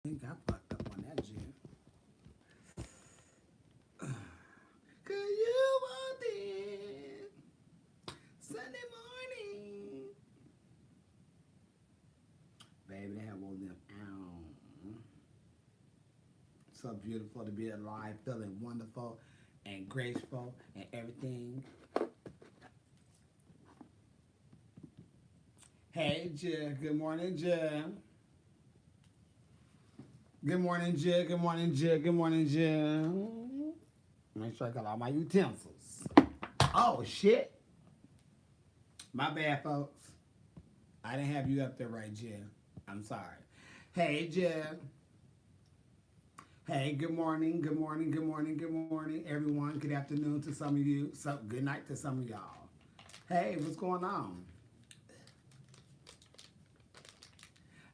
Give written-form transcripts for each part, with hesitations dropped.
think I fucked up on that, Jen. Cause you want it Sunday morning. Baby, they have one of them out. So beautiful to be alive, feeling wonderful and graceful and everything. Hey, Jen. Good morning, Jen. Good morning, Jen. Good morning, Jen. Good morning, Jen. Make sure I got all my utensils. Oh, shit. My bad, folks. I didn't have you up there right, Jen. I'm sorry. Hey, Jen. Hey, good morning, good morning, good morning, good morning, everyone. Good afternoon to some of you. So, good night to some of y'all. Hey, what's going on?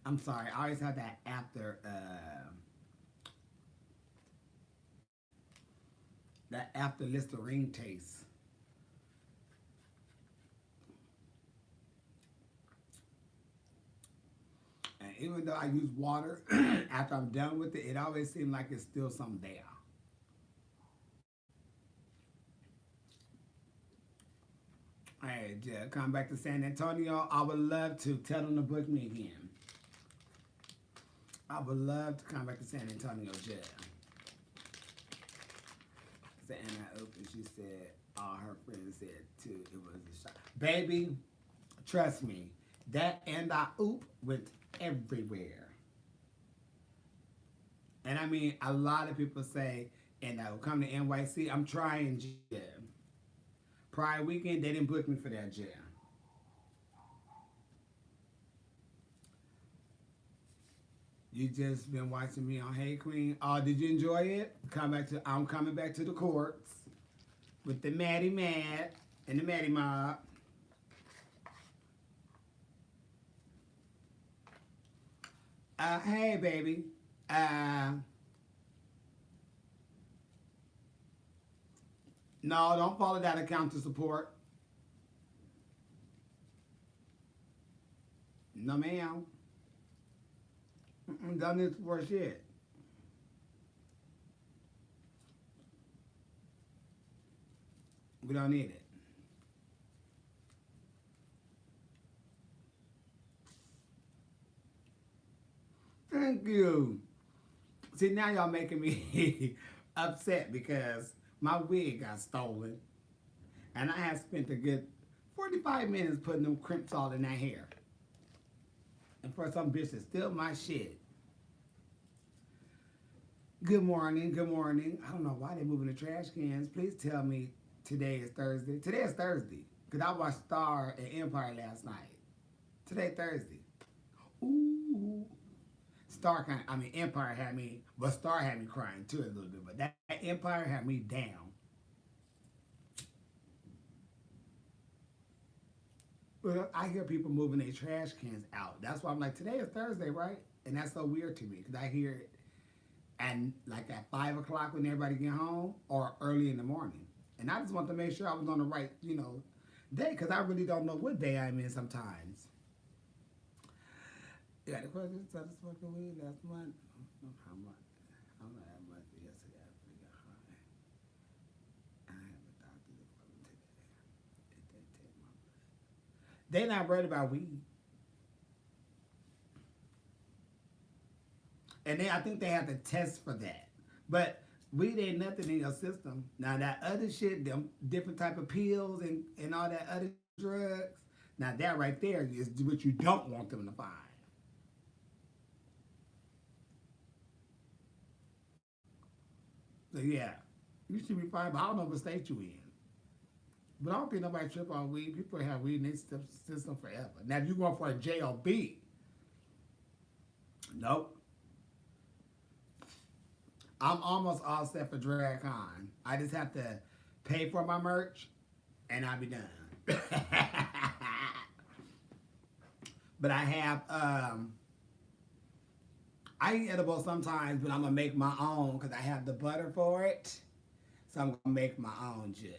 I'm sorry. I always have that after Listerine taste. And even though I use water after I'm done with it, it always seems like it's still something there. Hey, Jeff, come back to San Antonio. I would love to. Tell them to book me again. I would love to come back to San Antonio, Jeff. And I opened, she said, all her friends said too, it was a shot. Baby, trust me, that and I oop went everywhere. And I mean, a lot of people say, and I will come to NYC, I'm trying, Jeff. Prior weekend, they didn't book me for that, Jeff. You just been watching me on Hey Queen. Oh, did you enjoy it? I'm coming back to the courts with the Maddie Mad and the Maddie Mob. Hey, baby. Uh, no, don't follow that account to support. No, ma'am. Done this for shit. We don't need it. Thank you. See, now y'all making me upset because my wig got stolen. And I have spent a good 45 minutes putting them crimps all in that hair. And for some bitch to steal my shit. Good morning, good morning. I don't know why they're moving the trash cans. Please tell me today is Thursday. Today is Thursday. Because I watched Star and Empire last night. Today Thursday. Ooh. Empire had me, but Star had me crying too a little bit. But that Empire had me down. But I hear people moving their trash cans out. That's why I'm like, today is Thursday, right? And that's so weird to me because I hear it and like at 5 o'clock when everybody get home or early in the morning. And I just want to make sure I was on the right, day because I really don't know what day I'm in sometimes. Yeah, the question is, I just smoking weed last month. How much? How much? How much? Yesterday, I pretty got high. I have a doctor's appointment today. They take my blood. They not worried about weed. And I think they have to test for that. But weed ain't nothing in your system. Now that other shit, them different type of pills and all that other drugs, now that right there is what you don't want them to find. So yeah, you should be fine, but I don't know what state you in. But I don't think nobody trip on weed. People have weed in their system forever. Now if you going for a JOB, nope. I'm almost all set for DragCon. I just have to pay for my merch, and I'll be done. But I have, I eat edible sometimes, but I'm gonna make my own because I have the butter for it. So I'm gonna make my own gin.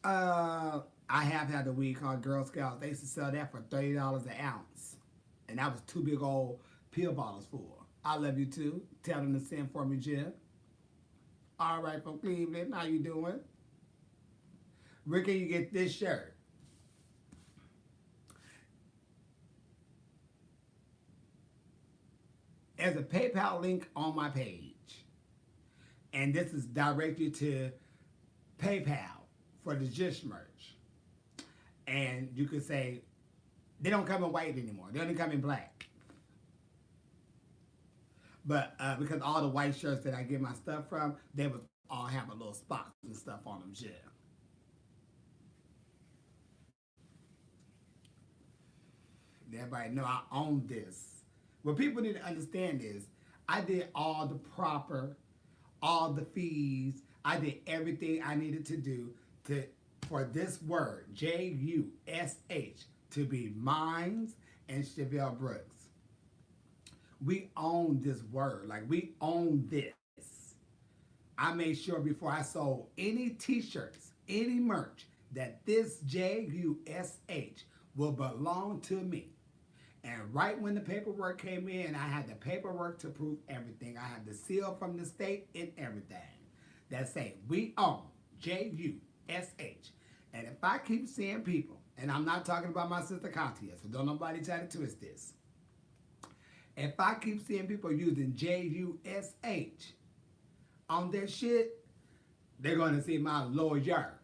I have had the weed called Girl Scouts. They used to sell that for $30 an ounce, and that was two big old pill bottles for. I love you too. Tell them to send for me, Jim. All right, from Cleveland, how you doing? Where can you get this shirt? There's a PayPal link on my page. And this is directed to PayPal for the Jish merch. And you could say, they don't come in white anymore. They only come in black. But because all the white shirts that I get my stuff from, they would all have a little spots and stuff on them, yeah. Everybody know I own this. What people need to understand is I did all the proper, all the fees. I did everything I needed to do for this word, Jush, to be mines and Chevelle Brooks. We own this word. Like, we own this. I made sure before I sold any t-shirts, any merch, that this Jush will belong to me. And right when the paperwork came in, I had the paperwork to prove everything. I had the seal from the state and everything that say, we own Jush. And if I keep seeing people, and I'm not talking about my sister Katia, so don't nobody try to twist this. If I keep seeing people using Jush on their shit, they're going to see my lawyer.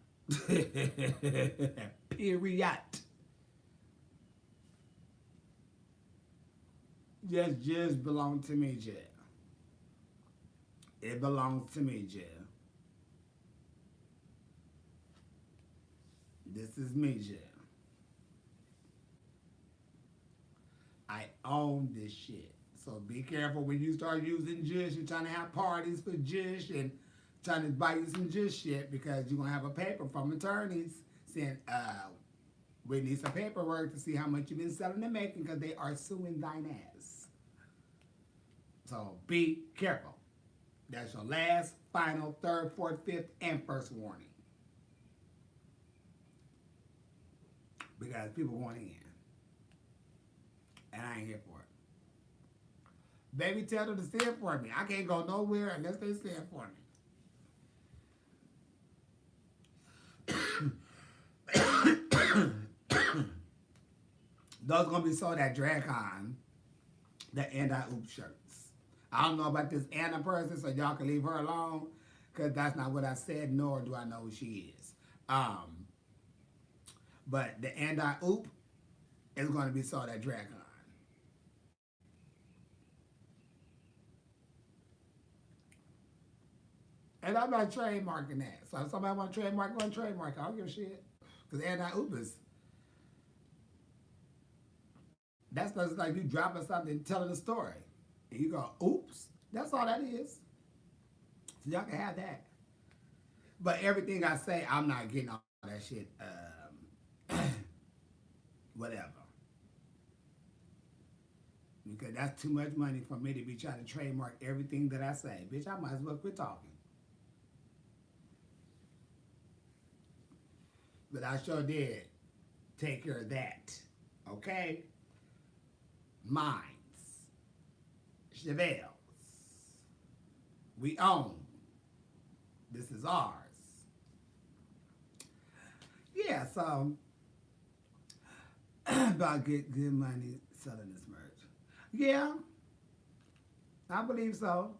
Period. Just belongs to me, Jill. It belongs to me, Jill. This is me, Jill. I own this shit. So be careful when you start using Jish and trying to have parties for Jish and trying to buy you some Jish shit, because you're going to have a paper from attorneys saying, we need some paperwork to see how much you've been selling and making, because they are suing thine ass. So be careful. That's your last, final, third, fourth, fifth, and first warning. Because people want in. And I ain't here for it. Baby, tell them to send for me. I can't go nowhere unless they send for me. Those going to be sold at DragCon, the anti-oop shirts. I don't know about this Anna person, so y'all can leave her alone, because that's not what I said, nor do I know who she is. But the anti-oop is going to be sold at DragCon. And I'm not trademarking that. So if somebody want to trademark, go and trademark. I don't give a shit. Because anti-oop is, that's just like you dropping something, telling a story. And you go, oops. That's all that is. So y'all can have that. But everything I say, I'm not getting all that shit. Whatever. Because that's too much money for me to be trying to trademark everything that I say. Bitch, I might as well quit talking. But I sure did take care of that. Okay? Mines. Chevelle's. We own. This is ours. Yeah, so about good money selling this merch. Yeah, I believe so.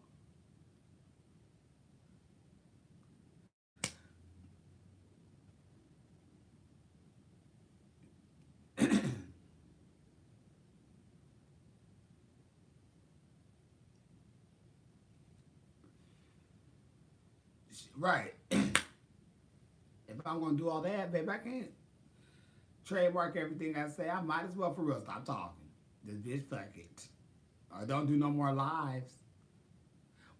Right. If I'm going to do all that, baby, I can't trademark everything I say. I might as well for real stop talking. This bitch, fuck it. Or don't do no more lives.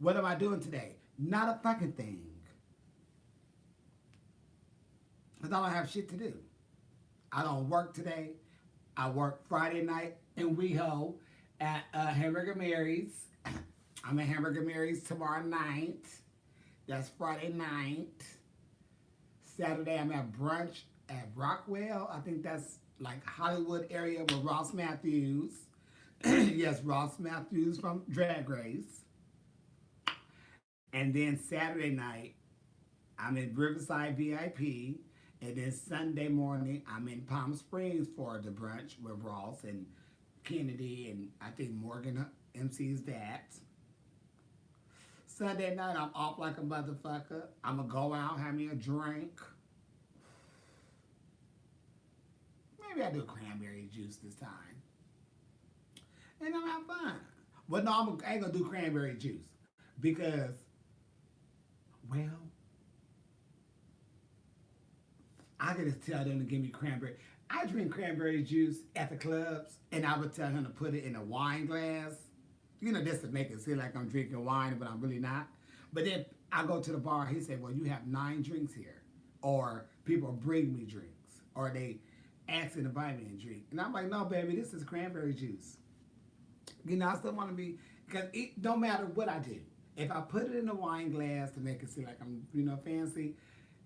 What am I doing today? Not a fucking thing. Because I don't have shit to do. I don't work today. I work Friday night in WeHo at Hamburger Mary's. I'm at Hamburger Mary's tomorrow night. That's Friday night. Saturday, I'm at brunch at Rockwell. I think that's like Hollywood area with Ross Matthews. Yes, Ross Matthews from Drag Race. And then Saturday night, I'm in Riverside VIP. And then Sunday morning, I'm in Palm Springs for the brunch with Ross and Kennedy, and I think Morgan MC's that. Sunday night, I'm off like a motherfucker. I'm going to go out, have me a drink. Maybe I do cranberry juice this time. And I'm have fun. Well, no, I ain't going to do cranberry juice because, well, I could just tell them to give me cranberry. I drink cranberry juice at the clubs, and I would tell him to put it in a wine glass. You know, just to make it seem like I'm drinking wine, but I'm really not. But then I go to the bar, he said, well, you have 9 drinks here. Or people bring me drinks. Or they ask to buy me a drink. And I'm like, no, baby, this is cranberry juice. You know, I still want to be, because it don't matter what I do. If I put it in a wine glass to make it seem like I'm, fancy,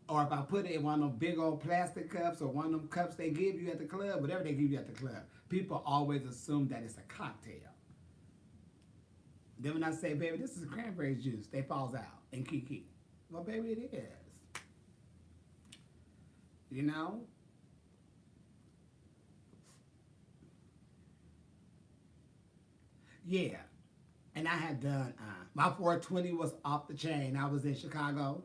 or if I put it in one of those big old plastic cups or one of them cups they give you at the club, whatever they give you at the club, people always assume that it's a cocktail. Then when I say, baby, this is cranberry juice, they falls out and kiki. Well, baby, it is. You know? Yeah. And I had done, my 420 was off the chain. I was in Chicago.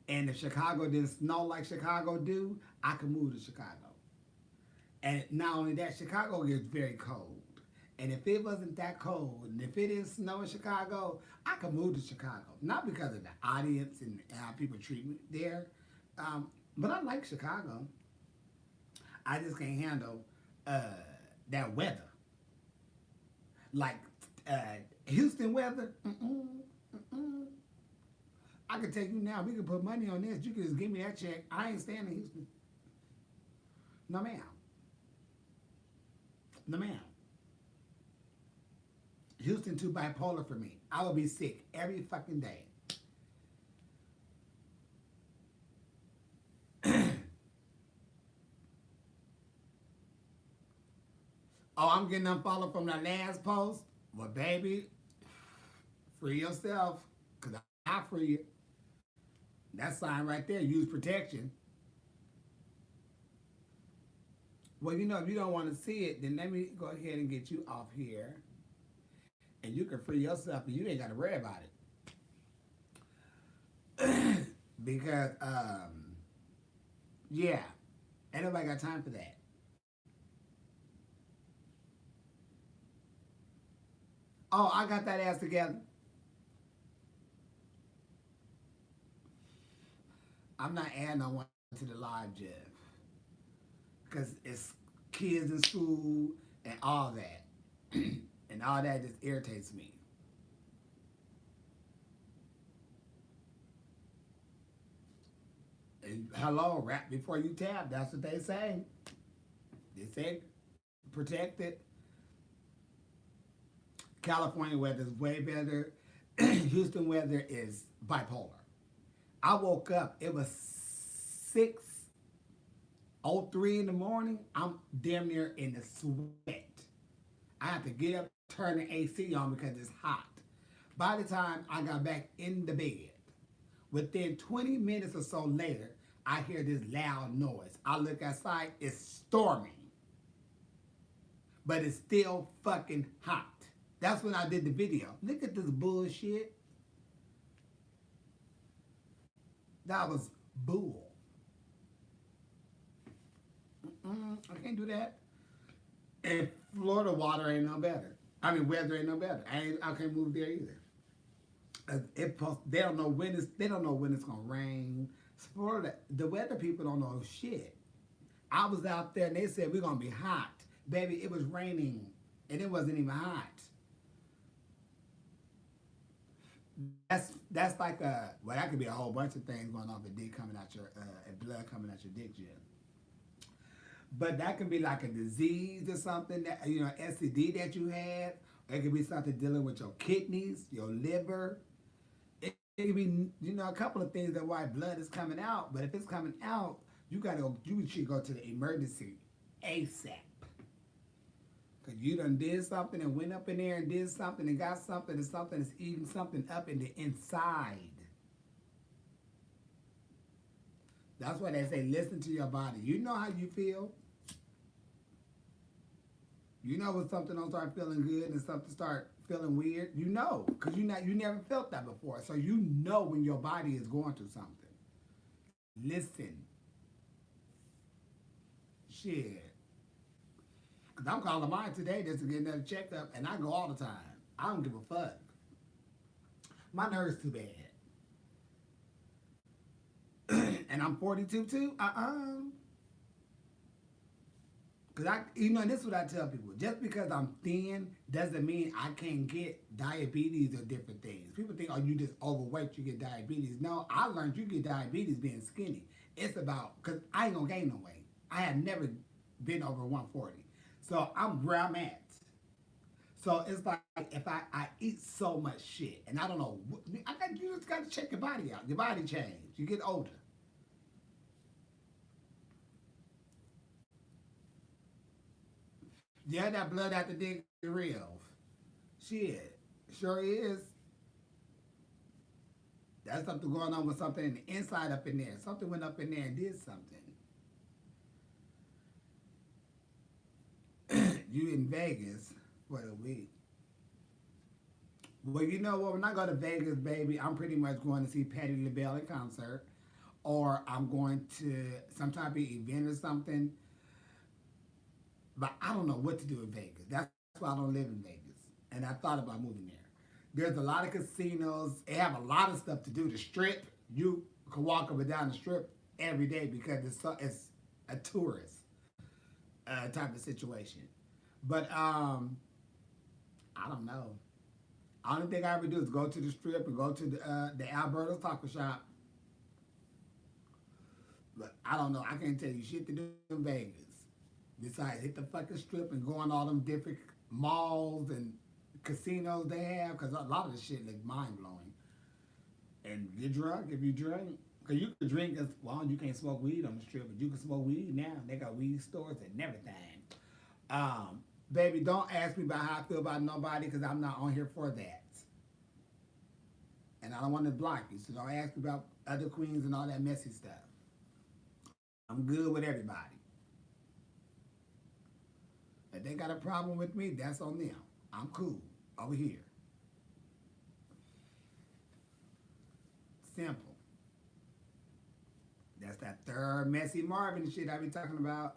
And if Chicago didn't snow like Chicago do, I could move to Chicago. And not only that, Chicago gets very cold. And if it wasn't that cold, and if it didn't snow in Chicago, I could move to Chicago. Not because of the audience and how people treat me there, but I like Chicago. I just can't handle that weather. Like Houston weather, I can tell you now, we can put money on this. You can just give me that check. I ain't staying in Houston. No, ma'am. No, ma'am. Houston too bipolar for me. I would be sick every fucking day. Oh, I'm getting unfollowed from that last post? Well, baby, free yourself, because I free you. That sign right there, use protection. Well, if you don't want to see it, then let me go ahead and get you off here. And you can free yourself and you ain't got to worry about it. Because, yeah, ain't nobody got time for that. Oh, I got that ass together. I'm not adding no one to the live, Jeff. Because it's kids in school and all that. And all that just irritates me. And hello, rap before you tap. That's what they say. They say protect it. California weather is way better. Houston weather is bipolar. I woke up, it was 6:03 in the morning. I'm damn near in the sweat. I have to get up, turn the AC on because it's hot. By the time I got back in the bed, within 20 minutes or so later, I hear this loud noise. I look outside, it's storming. But it's still fucking hot. That's when I did the video. Look at this bullshit. That was bull. I can't do that. And Florida water ain't no better. I mean, weather ain't no better. I can't move there either. They don't know when it's gonna rain. Florida, the weather people don't know shit. I was out there and they said we're gonna be hot, baby. It was raining and it wasn't even hot. That's like that could be a whole bunch of things going on with dick coming out your and blood coming out your dick, Jim. But that could be like a disease or something that STD that you had. Or it could be something dealing with your kidneys, your liver. It could be a couple of things that why blood is coming out. But if it's coming out, you should go to the emergency ASAP. Because you done did something and went up in there and did something and got something and something is eating something up in the inside. That's why they say listen to your body. You know how you feel. You know when something don't start feeling good and something start feeling weird. You know, because you never felt that before. So you know when your body is going through something. Listen. Shit. Because I'm calling mine today just to get another checkup, and I go all the time. I don't give a fuck. My nerves too bad. And I'm 42 too? Because this is what I tell people. Just because I'm thin doesn't mean I can't get diabetes or different things. People think, oh, you just overweight, you get diabetes. No, I learned you get diabetes being skinny. It's about, because I ain't going to gain no weight. I have never been over 140. So I'm where I'm at. So it's like if I eat so much shit, and I don't know, you just got to check your body out. Your body change. You get older. Yeah, that blood out the dick is real. Shit, sure is. That's something going on with something in the inside up in there. Something went up in there and did something. You in Vegas for the week. Well, you know what? When I go to Vegas, baby, I'm pretty much going to see Patti LaBelle in concert, or I'm going to some type of event or something. But I don't know what to do in Vegas. That's why I don't live in Vegas. And I thought about moving there. There's a lot of casinos. They have a lot of stuff to do. The Strip, you can walk up and down the Strip every day because it's a tourist type of situation. But I don't know. Only thing I ever do is go to the Strip and go to the Alberto's Taco Shop. But I don't know. I can't tell you shit to do in Vegas. Besides hit the fucking Strip and go on all them different malls and casinos they have, because a lot of the shit like mind blowing. And get drunk if you drink. Because you can drink as well, you can't smoke weed on the Strip, but you can smoke weed now. They got weed stores and everything. Baby, don't ask me about how I feel about nobody, because I'm not on here for that. And I don't want to block you, so don't ask me about other queens and all that messy stuff. I'm good with everybody. If they got a problem with me, that's on them. I'm cool over here. Simple. That's that third messy Marvin shit I be talking about.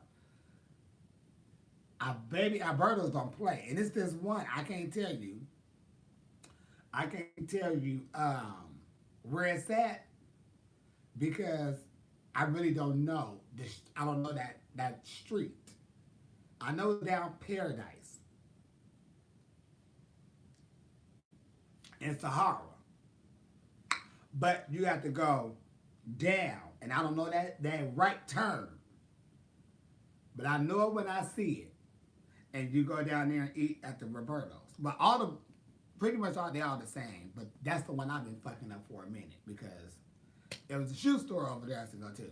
Baby, Alberto's don't play. And it's this one, I can't tell you. I can't tell you where it's at because I really don't know. I don't know that street. I know it's down Paradise in Sahara. But you have to go down. And I don't know that right turn. But I know it when I see it. And you go down there and eat at the Roberto's. But pretty much all, they're all the same. But that's the one I've been fucking up for a minute because there was a shoe store over there I used to go to.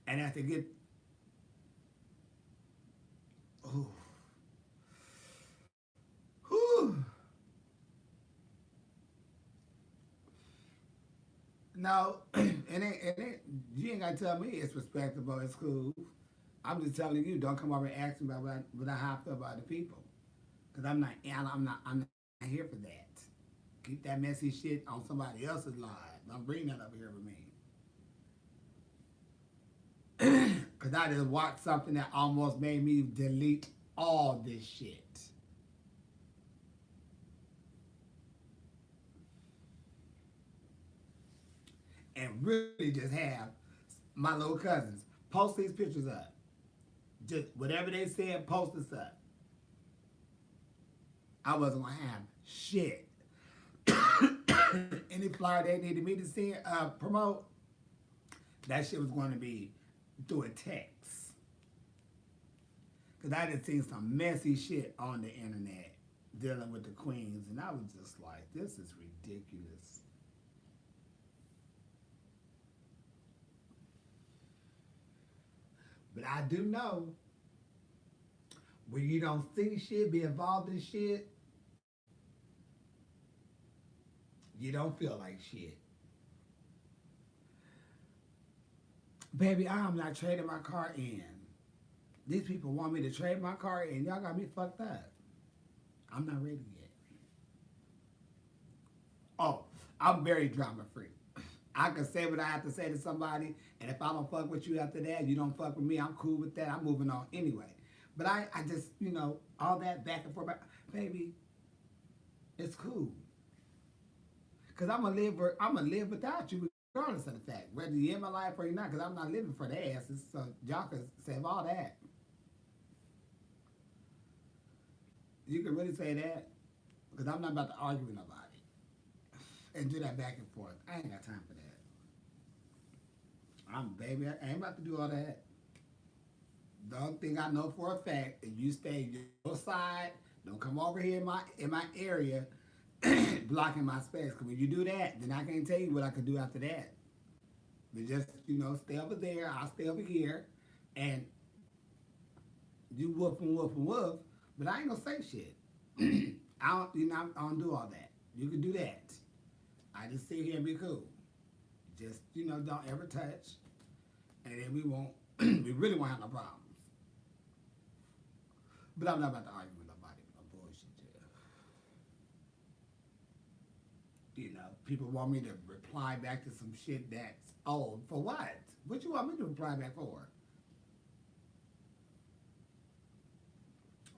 And I had to get, ooh. Whew. No, you ain't got to tell me it's respectable, it's cool. I'm just telling you, don't come over and ask me about how I feel about the people. Because I'm not here for that. Keep that messy shit on somebody else's lives. Don't bring that up here with me. Because I just watched something that almost made me delete all this shit. And really just have my little cousins post these pictures up. Just whatever they said, post this up. I wasn't going to have shit. Any flyer they needed me to see promote, that shit was going to be through a text. Because I just seen some messy shit on the internet dealing with the queens, and I was just like, this is ridiculous. But I do know When you don't see shit, be involved in shit, you don't feel like shit. Baby, I am not trading my car in. These people want me to trade my car in. Y'all got me fucked up. I'm not ready yet. Oh, I'm very drama free. I can say what I have to say to somebody, and if I don't fuck with you after that, you don't fuck with me, I'm cool with that. I'm moving on anyway. But I just, all that back and forth, baby, it's cool. Cause I'm gonna live without you, regardless of the fact whether you're in my life or you're not. Cause I'm not living for the asses. So y'all can say all that. You can really say that, because I'm not about to argue with nobody and do that back and forth. I ain't got time for that. Baby, I ain't about to do all that. The only thing I know for a fact, if you stay your side, don't come over here in my area, blocking my space. Because when you do that, then I can't tell you what I can do after that. But just stay over there. I'll stay over here, and you woof and woof and woof. But I ain't gonna say shit. I don't do all that. You can do that. I just sit here and be cool. Just don't ever touch, and then we won't. We really won't have no problems. But I'm not about to argue with nobody with no bullshit. People want me to reply back to some shit that's old. For what? What you want me to reply back for?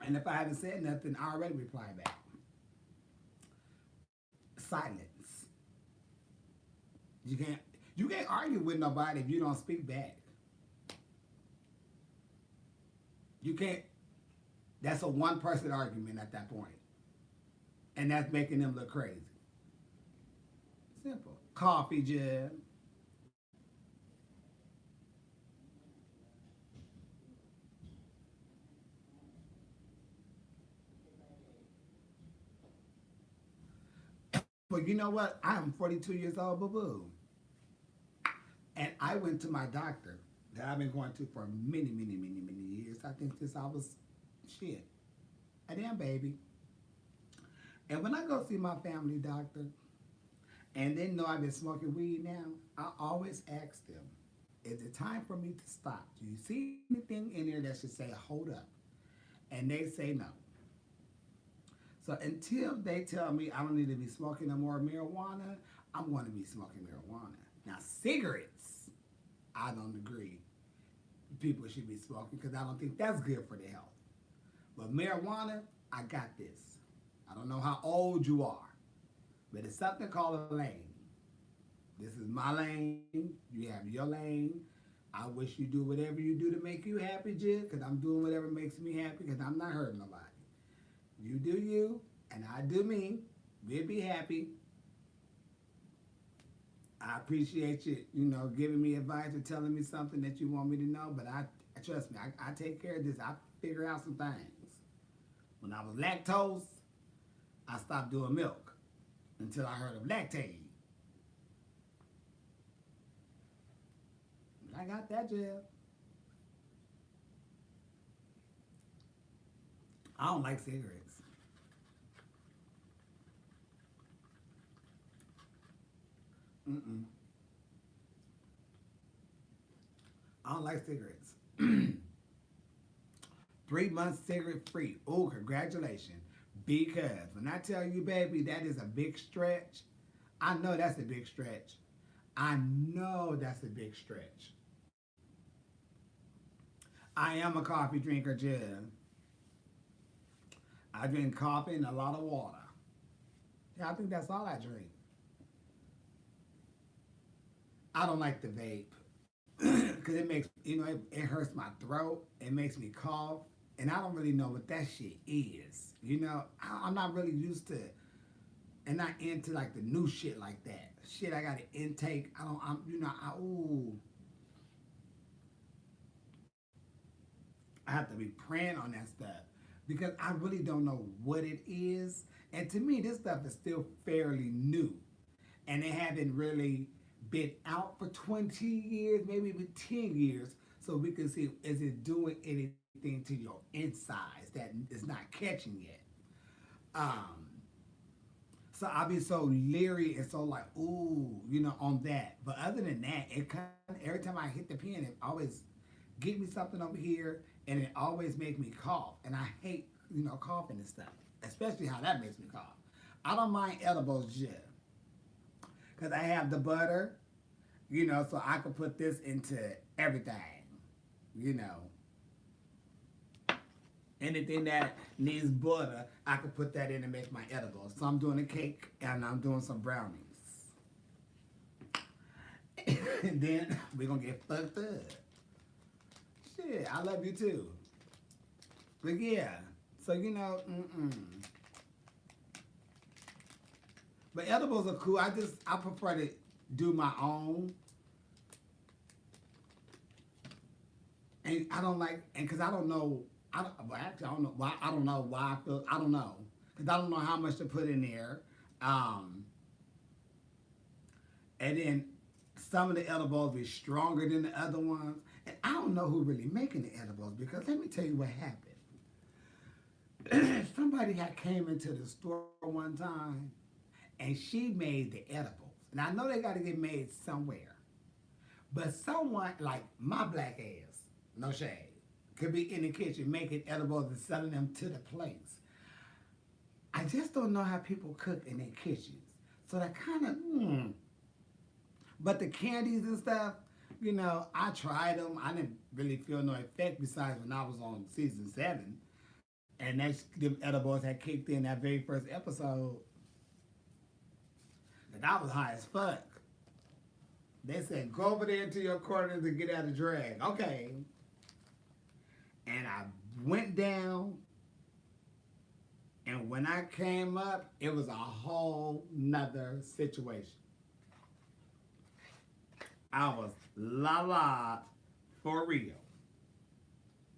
And if I haven't said nothing, I already replied back. Silence. You can't you can't argue with nobody if you don't speak back. You can't. That's a one person argument at that point. And that's making them look crazy. Simple. Coffee, Jeb. But you know what? I am 42 years old, boo boo. And I went to my doctor that I've been going to for many, many, many, many years. I think since I was shit, a damn baby. And when I go see my family doctor and they know I've been smoking weed now, I always ask them, is it time for me to stop? Do you see anything in there that should say, hold up? And they say no. So until they tell me I don't need to be smoking no more marijuana, I'm going to be smoking marijuana. Now, cigarettes, I don't agree people should be smoking because I don't think that's good for the health. But marijuana, I got this. I don't know how old you are, but it's something called a lane. This is my lane. You have your lane. I wish you do whatever you do to make you happy, Jill, because I'm doing whatever makes me happy because I'm not hurting nobody. You do you, and I do me. We'll be happy. I appreciate you, giving me advice or telling me something that you want me to know, but I trust me, I take care of this. I figure out some things. When I was lactose, I stopped doing milk until I heard of lactate. I got that, Jill. I don't like cigarettes. Mm-mm. I don't like cigarettes. 3 months cigarette free. Oh, congratulations. Because when I tell you, baby, that is a big stretch. I know that's a big stretch. I know that's a big stretch. I am a coffee drinker, Jim. I drink coffee and a lot of water. Yeah, I think that's all I drink. I don't like the vape because it makes it hurts my throat. It makes me cough, and I don't really know what that shit is. I'm not really used to it, and not into like the new shit like that. Shit, I got to intake. I don't. I have to be praying on that stuff because I really don't know what it is. And to me, this stuff is still fairly new, and they haven't really been out for 20 years, maybe even 10 years. so we can see is it doing anything to your insides that is not catching yet. Um, so I'll be so leery and so like, ooh, on that. But other than that, it kind of, every time I hit the pen, it always get me something over here, and it always make me cough. And I hate, coughing and stuff, especially how that makes me cough. I don't mind edibles yet, because I have the butter, so I can put this into everything, you know. Anything that needs butter, I can put that in and make my edibles. So I'm doing a cake and I'm doing some brownies. And then we're going to get fucked up. Shit, I love you too. But yeah, so But edibles are cool. I prefer to do my own. And I don't like, and because I don't know, I don't know why. I don't know why I feel. I don't know because I don't know how much to put in there. And then some of the edibles be stronger than the other ones, and I don't know who really making the edibles because let me tell you what happened. Somebody had came into the store one time, and she made the edibles, and I know they got to get made somewhere, but someone like my black ass, no shade, could be in the kitchen making edibles and selling them to the place. I just don't know how people cook in their kitchens. So that kind of, But the candies and stuff, I tried them. I didn't really feel no effect besides when I was on season 7. And them edibles had kicked in that very first episode. And I was high as fuck. They said, go over there into your corners and get out of drag. Okay. And I went down, and when I came up, it was a whole nother situation. I was la for real.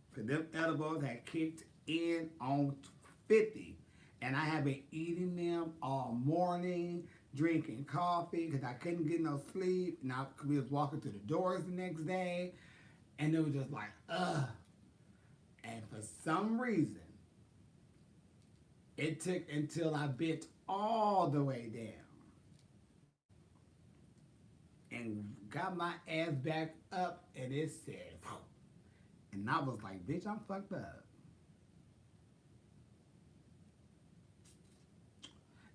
Because them edibles had kicked in on 50, and I had been eating them all morning, drinking coffee, because I couldn't get no sleep, and we was walking through the doors the next day, and it was just like, ugh. And for some reason, it took until I bent all the way down and got my ass back up, and it said, and I was like, bitch, I'm fucked up.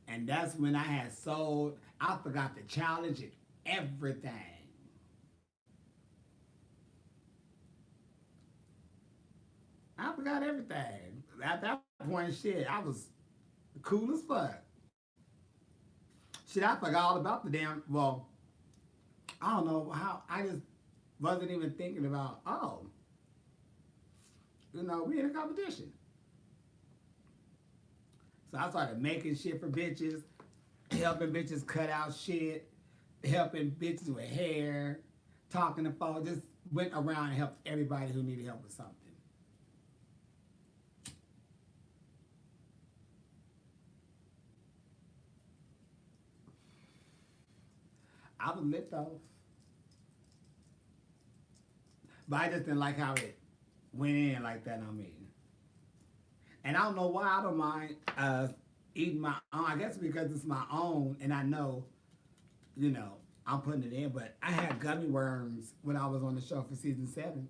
And that's when I had sold, I forgot the challenge and everything. I forgot everything. At that point, shit, I was cool as fuck. Shit, I forgot all about the damn, well, I don't know how, I just wasn't even thinking about, we in a competition. So I started making shit for bitches, helping bitches cut out shit, helping bitches with hair, talking to folks, just went around and helped everybody who needed help with something. I was lit though. But I just didn't like how it went in like that on me. And I don't know why I don't mind eating my own. I guess because it's my own and I know, I'm putting it in. But I had gummy worms when I was on the show for season 7.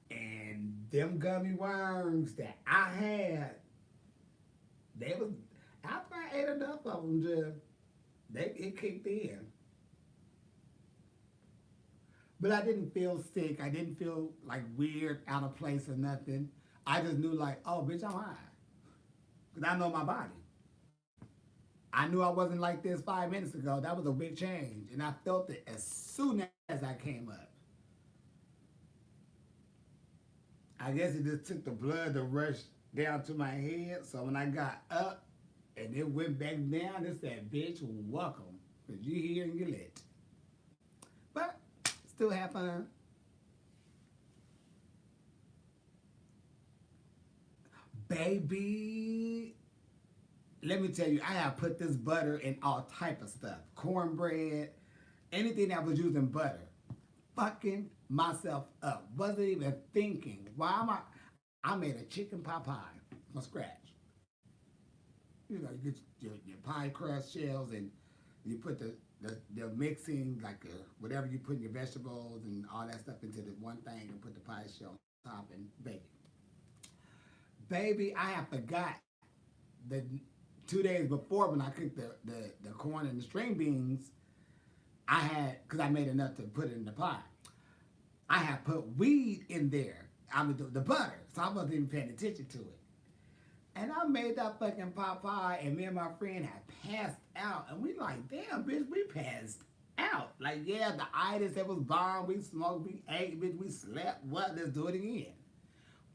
And them gummy worms that I had, they was, after I ate enough of them, it kicked in. But I didn't feel sick. I didn't feel like weird, out of place or nothing. I just knew like, oh, bitch, I'm high. Because I know my body. I knew I wasn't like this 5 minutes ago. That was a big change. And I felt it as soon as I came up. I guess it just took the blood to rush down to my head. So when I got up and it went back down, it said, bitch, welcome. Because you here and you lit. But still have fun. Baby, let me tell you, I have put this butter in all type of stuff. Cornbread, anything that was using butter. Fucking myself up. Wasn't even thinking. Why am I made a chicken pot pie from scratch. You know, you get your pie crust shells and you put the mixing, like whatever you put in your vegetables and all that stuff into the one thing and put the pie shell on top and bake it. Baby, I have forgot the 2 days before when I cooked the corn and the string beans, I had, because I made enough to put it in the pie, I had put weed in there. I mean, the butter, so I wasn't even paying attention to it. And I made that fucking pot pie, and me and my friend had passed out. And we like, damn, bitch, we passed out. Like, yeah, the itis that was bomb, we smoked, we ate, bitch, we slept. What? Let's do it again.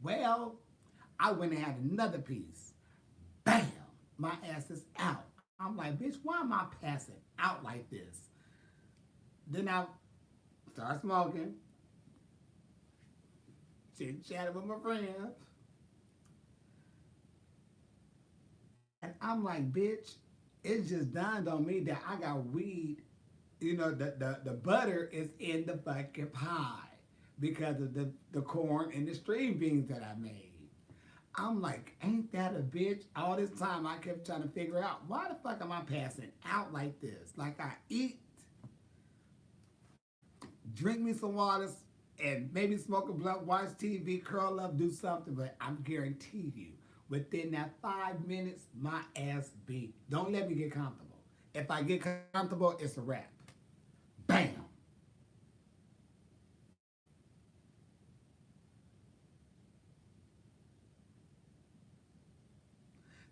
Well, I went and had another piece. Bam! My ass is out. I'm like, bitch, why am I passing out like this? Then I start smoking, chit-chatting with my friends. And I'm like, bitch, it just dawned on me that I got weed. You know, the butter is in the fucking pie because of the corn and the string beans that I made. I'm like, ain't that a bitch? All this time I kept trying to figure out, why the fuck am I passing out like this? Like I eat, drink me some waters, and maybe smoke a blunt, watch TV, curl up, do something, but I guarantee you, within that 5 minutes, my ass beat. Don't let me get comfortable. If I get comfortable, it's a wrap. Bam!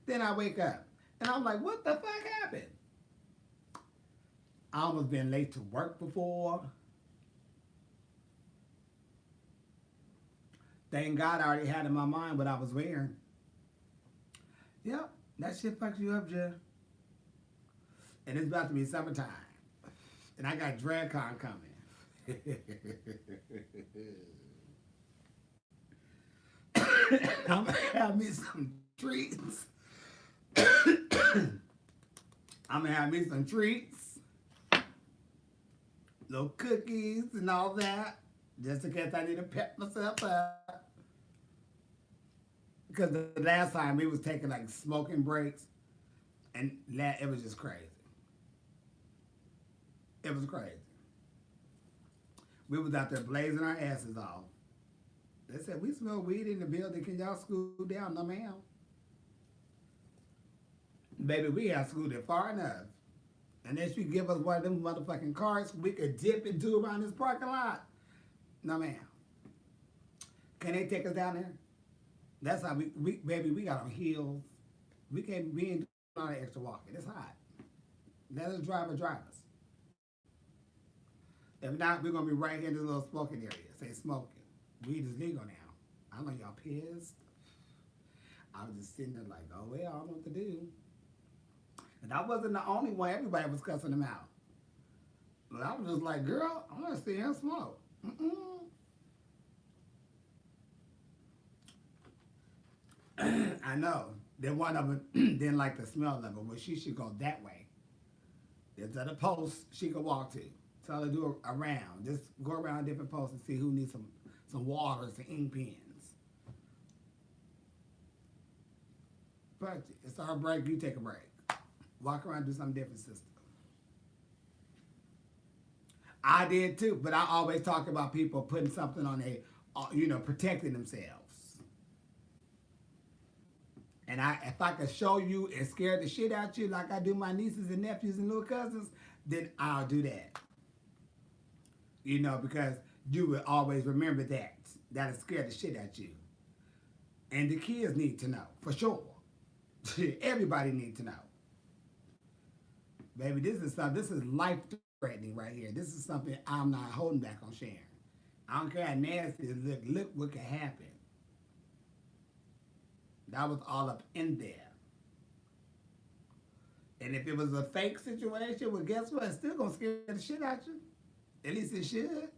Then I wake up, and I'm like, what the fuck happened? I almost been late to work before. Thank God I already had in my mind what I was wearing. Yep, that shit fucks you up, Jeff. And it's about to be summertime. And I got DragCon coming. I'm gonna have me some treats. I'm gonna have me some treats. Little cookies and all that. Just in case I need to pep myself up. Because the last time we was taking like smoking breaks, and it was just crazy. It was crazy. We was out there blazing our asses off. They said, we smell weed in the building. Can y'all scoot down? No, ma'am. Baby, we have scooted far enough. Unless you give us one of them motherfucking carts, we could dip into around this parking lot. No, ma'am. Can they take us down there? That's how baby, we got on heels. We ain't doing all that extra walking. It's hot. Let us drive us. If not, we're going to be right here in this little smoking area. Say smoking. Weed is legal now. I know y'all pissed. I was just sitting there like, oh, well, I don't know what to do. And I wasn't the only one. Everybody was cussing them out. But I was just like, girl, I'm going to sit here and smoke. I know. Then one of them didn't like the smell of it. Well, she should go that way. There's other posts she could walk to. Tell her to do a round. Just go around different posts and see who needs some waters and ink pens. But it's our break. You take a break. Walk around and do something different, sister. I did too, but I always talk about people putting something on protecting themselves. And if I could show you and scare the shit out you like I do my nieces and nephews and little cousins, then I'll do that. You know, because you will always remember that. That'll scare the shit out you. And the kids need to know, for sure. Everybody needs to know. Baby, this is life-threatening right here. This is something I'm not holding back on sharing. I don't care how nasty it look. Look what could happen. That was all up in there. And if it was a fake situation, well, guess what? It's still going to scare the shit out you. At least it should.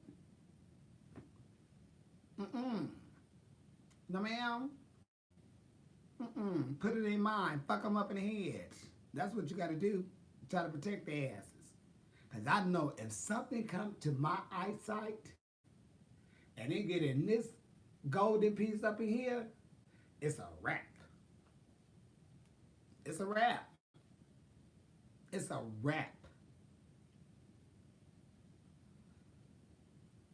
No, ma'am. Put it in mind. Fuck them up in the head. That's what you got to do. Try to protect their asses. Because I know if something comes to my eyesight, and then get in this golden piece up in here, it's a wrap. It's a wrap. It's a wrap.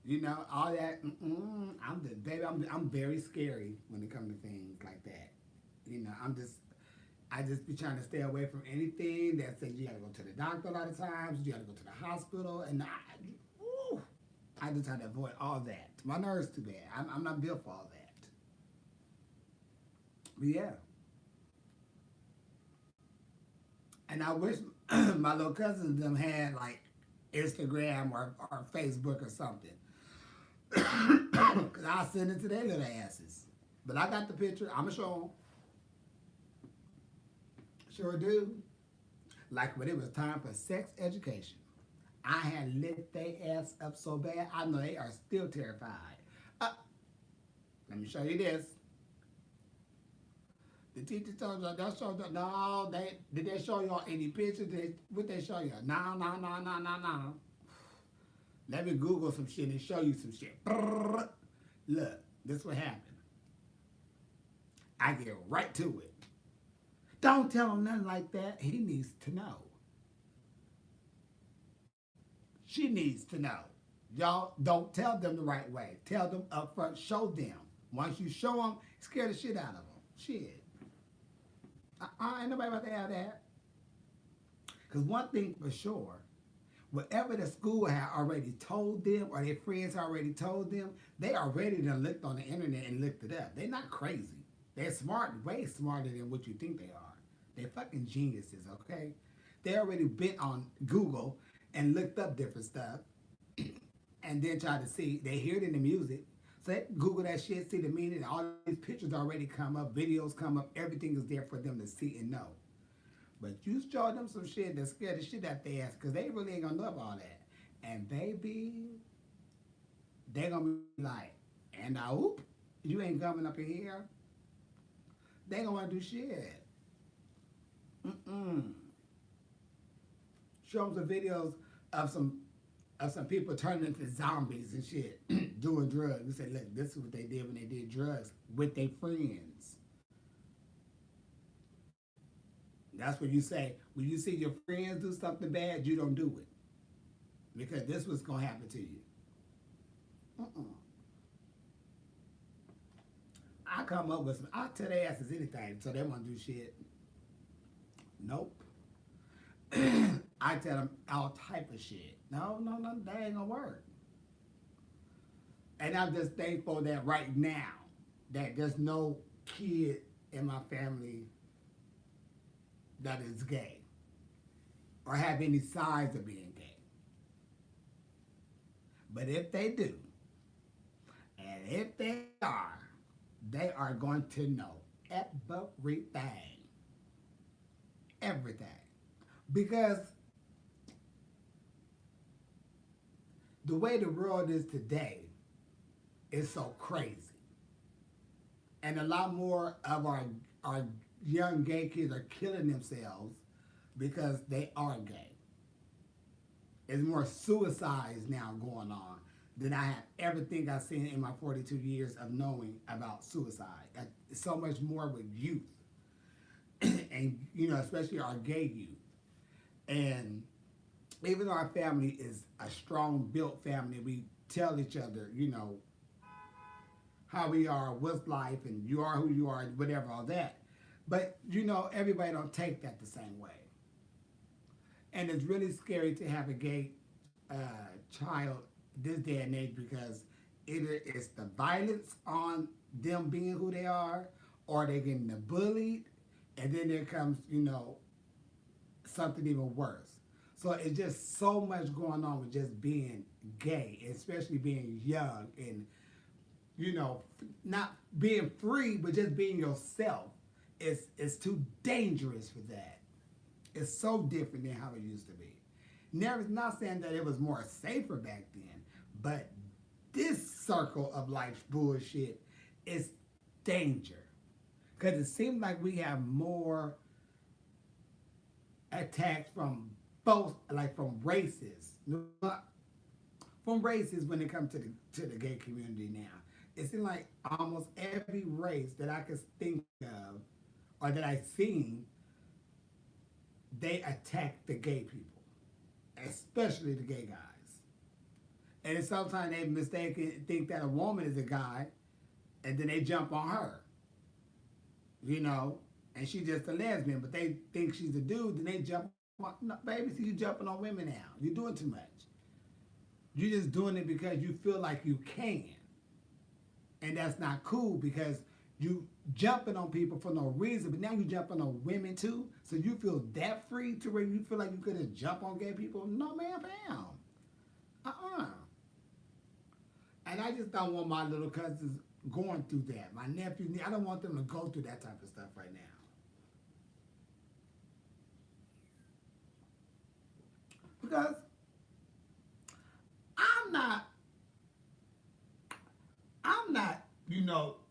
You know, all that. I'm the baby. I'm very scary when it comes to things like that. You know, I just be trying to stay away from anything that says you gotta go to the doctor a lot of times. You gotta go to the hospital, and I just try to avoid all that. My nerves too bad. I'm not built for all that. But yeah. And I wish my little cousins them had like Instagram or Facebook or something. Because I'll send it to their little asses. But I got the picture. I'm going to show them. Sure do. Like when it was time for sex education. I had lit their ass up so bad, I know they are still terrified. Let me show you this. The teacher told you, they'll show you, no, did they show y'all any pictures? What they show you? No. Let me Google some shit and show you some shit. Look, this is what happened. I get right to it. Don't tell him nothing like that. He needs to know. She needs to know. Y'all don't tell them the right way. Tell them up front. Show them. Once you show them, scare the shit out of them. Shit. Ain't nobody about to have that. Because one thing for sure, whatever the school had already told them or their friends already told them, they already done looked on the internet and looked it up. They're not crazy. They're smart, way smarter than what you think they are. They're fucking geniuses, okay? They already been on Google and looked up different stuff and then try to see. They hear it in the music. So they Google that shit, see the meaning, and all these pictures already come up, videos come up, everything is there for them to see and know. But you show them some shit that scare the shit out their ass, because they really ain't gonna know all that. And baby, they gonna be like, and I oop, you ain't coming up in here. They gonna wanna do shit. Show them some videos of some people turning into zombies and shit, doing drugs. You say, look, this is what they did when they did drugs with their friends. That's what you say. When you see your friends do something bad, you don't do it. Because this was going to happen to you. I come up with some, I tell their asses anything, so they want to do shit. Nope. I tell them all type of shit. No, that ain't gonna work. And I'm just thankful that right now, that there's no kid in my family that is gay or have any signs of being gay. But if they do, and if they are going to know everything. Everything. Because the way the world is today is so crazy. And a lot more of our young gay kids are killing themselves because they are gay. There's more suicides now going on than I have ever think I've seen in my 42 years of knowing about suicide. So much more with youth. And, you know, especially our gay youth. And even though our family is a strong built family, we tell each other, you know, how we are, what's life, and you are who you are, whatever, all that. But, you know, everybody don't take that the same way. And it's really scary to have a gay child this day and age, because either it's the violence on them being who they are, or they're getting bullied, and then there comes, you know, something even worse. So it's just so much going on with just being gay, especially being young and, you know, not being free, but just being yourself. It's too dangerous for that. It's so different than how it used to be. Never, not saying that it was more safer back then, but this circle of life's bullshit is danger. Because it seems like we have more attacks from both, like from races, from races when it comes to the gay community now. It seems like almost every race that I could think of or that I've seen, they attack the gay people, especially the gay guys. And then sometimes they mistaken think that a woman is a guy, and then they jump on her, you know, and she's just a lesbian, but they think she's a dude, then they jump on, no, baby, see you jumping on women now. You're doing too much. You're just doing it because you feel like you can. And that's not cool because you jumping on people for no reason, but now you jumping on women too. So you feel that free to where you feel like you could just jump on gay people? No, man, fam. And I just don't want my little cousins going through that. My nephew, I don't want them to go through that type of stuff right now. Because I'm not,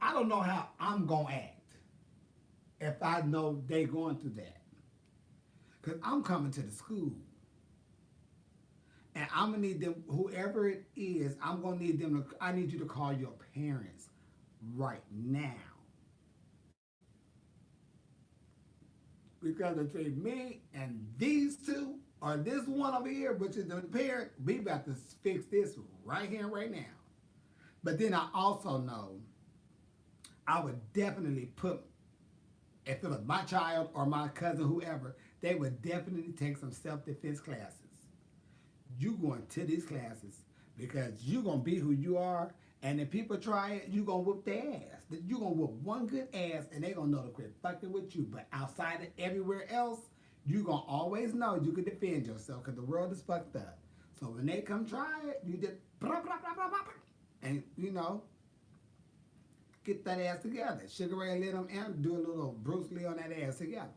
I don't know how I'm going to act if I know they going through that. Because I'm coming to the school. And I'm going to need them, whoever it is, I need you to call your parents right now. Because between me and these two, or this one over here, which is the parent, we about to fix this right here, right now. But then I also know I would definitely put, if it was my child or my cousin, whoever, they would definitely take some self-defense classes. You going to these classes because you going to be who you are, and if people try it, you going to whoop their ass. You going to whoop one good ass, and they going to know to quit fucking with you. But outside of everywhere else, you going to always know you can defend yourself because the world is fucked up. So when they come try it, you just blah, blah, blah, blah, blah, and, get that ass together. Sugar Ray let them do a little Bruce Lee on that ass together.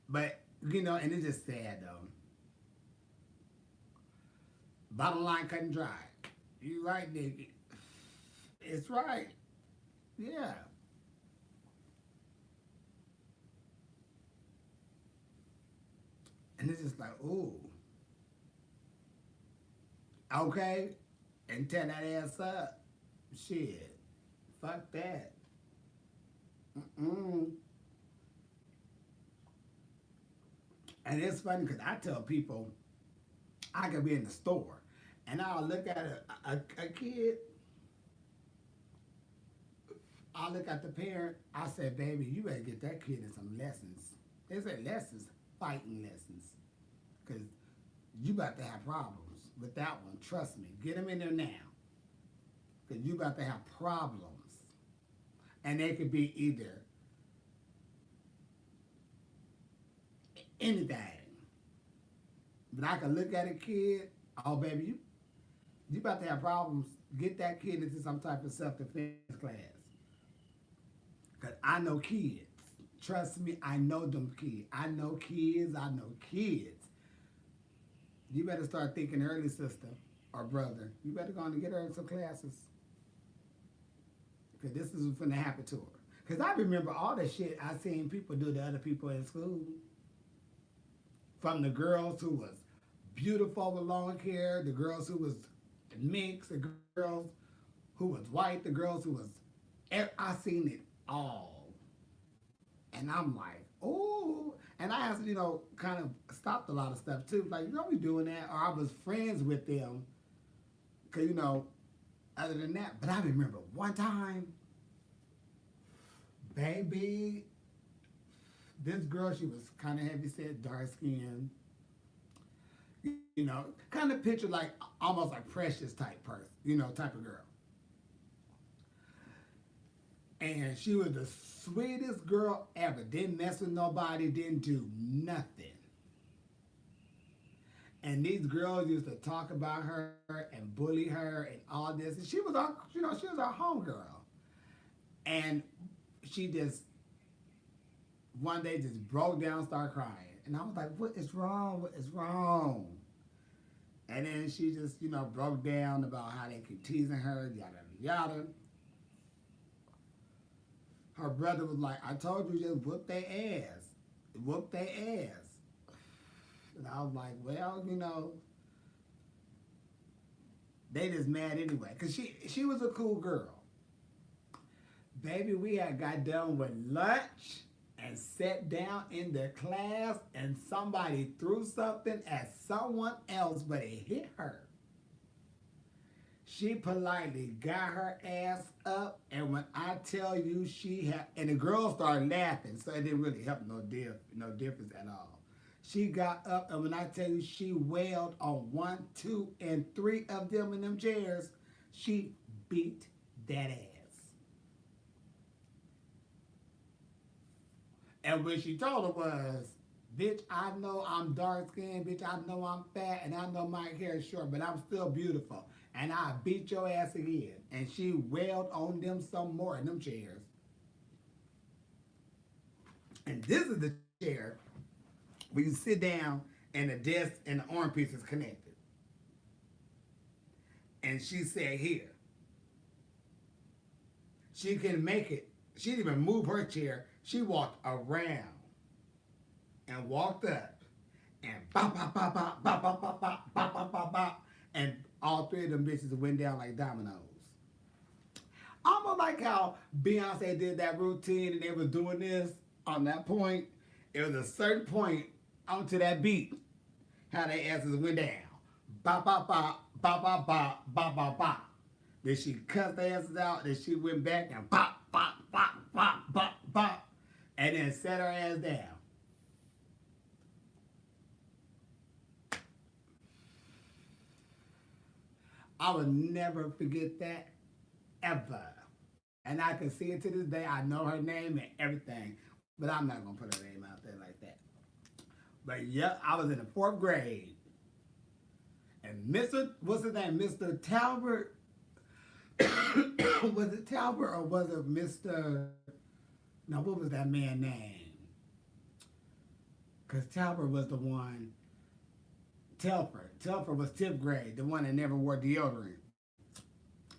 But, and it's just sad, though. Bottom line, cut and dry. You right, nigga. It's right. Yeah. And it's just like, ooh. Okay. And tear that ass up. Shit. Fuck that. Mm-mm. And it's funny because I tell people, I could be in the store and I'll look at a kid, I'll look at the parent, I say, baby, you better get that kid in some lessons. They say lessons, fighting lessons. Because you about to have problems with that one. Trust me. Get them in there now. Because you about to have problems. And they could be either anything. But I can look at a kid, oh baby, you about to have problems. Get that kid into some type of self-defense class. Because I know kids. Trust me, I know them kids. I know kids. You better start thinking early, sister or brother. You better go on and get her in some classes. Because this is what's going to happen to her. Because I remember all the shit I seen people do to other people in school. From the girls who was beautiful with long hair, the girls who was mixed, the girls who was white, the girls who was... I seen it all. And I'm like, ooh. And I have, kind of stopped a lot of stuff too. Like, don't be doing that. Or I was friends with them. Because, other than that. But I remember one time, baby, this girl, she was kind of heavy set, dark skinned. Kind of picture like almost like Precious type person, type of girl. And she was the sweetest girl ever. Didn't mess with nobody, didn't do nothing. And these girls used to talk about her and bully her and all this. And she was our, she was our homegirl. And she just, one day just broke down, started crying. And I was like, what is wrong? What is wrong? And then she just, broke down about how they keep teasing her, yada, yada. Her brother was like, I told you, just whoop their ass. Whoop their ass. And I was like, well, They just mad anyway. Because she was a cool girl. Baby, we had got done with lunch and sat down in the class and somebody threw something at someone else, but it hit her. She politely got her ass up, and when I tell you and the girls started laughing, so it didn't really help no difference at all. She got up, and when I tell you she wailed on 1, 2, and 3 of them in them chairs, she beat that ass. And what she told her was, bitch, I know I'm dark skinned, bitch, I know I'm fat, and I know my hair is short, but I'm still beautiful. And I beat your ass again. And she wailed on them some more in them chairs. And this is the chair where you sit down and the desk and the arm piece is connected. And she said, here. She can make it. She didn't even move her chair. She walked around and walked up and bop, bop, bop, bop, bop, bop, bop, bop, bop, bop, bop, bop. And all 3 of them bitches went down like dominoes. Almost like how Beyonce did that routine and they were doing this on that point. It was a certain point onto that beat, how their asses went down. Bop, bop, bop, bop, bop, bop, bop, bop, bop. Then she cut their asses out, then she went back and bop, bop, bop, bop, bop, bop, and then set her ass down. I will never forget that, ever. And I can see it to this day. I know her name and everything, but I'm not going to put her name out there like that. But yeah, I was in the 4th grade. And what's his name? Mr. Talbert? Was it Talbert or was it Mr. No, what was that man's name? Because Talbert was the one. Telfer was 10th grade, the one that never wore deodorant.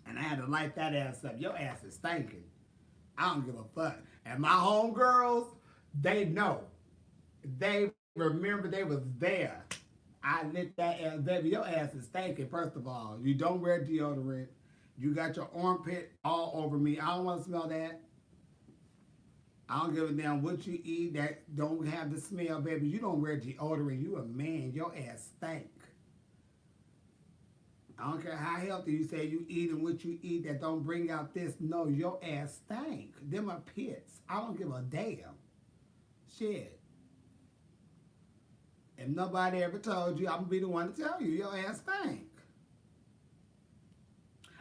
And I had to light that ass up. Your ass is stinking. I don't give a fuck. And my homegirls, they know. They remember they was there. I lit that ass, baby. Your ass is stinking, first of all. You don't wear deodorant. You got your armpit all over me. I don't want to smell that. I don't give a damn what you eat that don't have the smell, baby. You don't wear deodorant. You a man. Your ass stink. I don't care how healthy you say you eat and what you eat that don't bring out this. No, your ass stink. Them are pits. I don't give a damn. Shit. If nobody ever told you, I'm going to be the one to tell you. Your ass stink.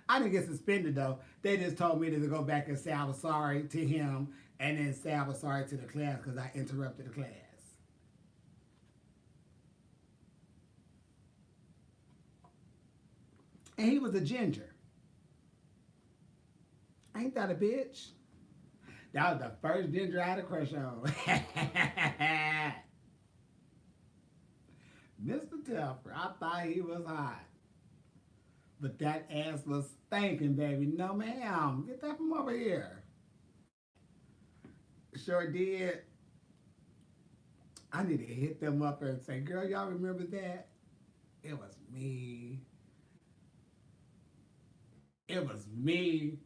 I didn't get suspended, though. They just told me to go back and say I was sorry to him and then say I was sorry to the class because I interrupted the class. And he was a ginger. Ain't that a bitch? That was the first ginger I had a crush on. Mr. Telfer, I thought he was hot. But that ass was stinking, baby. No, ma'am. Get that from over here. Sure did. I need to hit them up and say, girl, y'all remember that? It was me. It was me.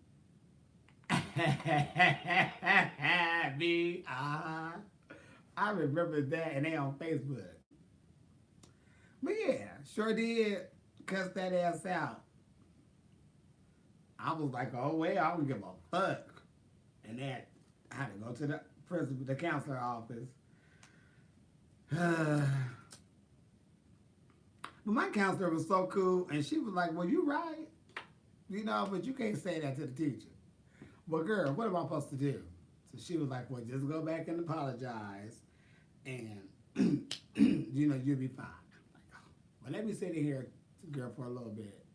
Me. I remember that, and they on Facebook. But yeah, sure did cuss that ass out. I was like, oh, well, I don't give a fuck. And that, I had to go to the counselor office. But my counselor was so cool, and she was like, well, you right. You know, but you can't say that to the teacher. Well, girl, what am I supposed to do? So she was like, well, just go back and apologize, and, you know, you'll be fine. Like, oh, well, let me sit in here, girl, for a little bit.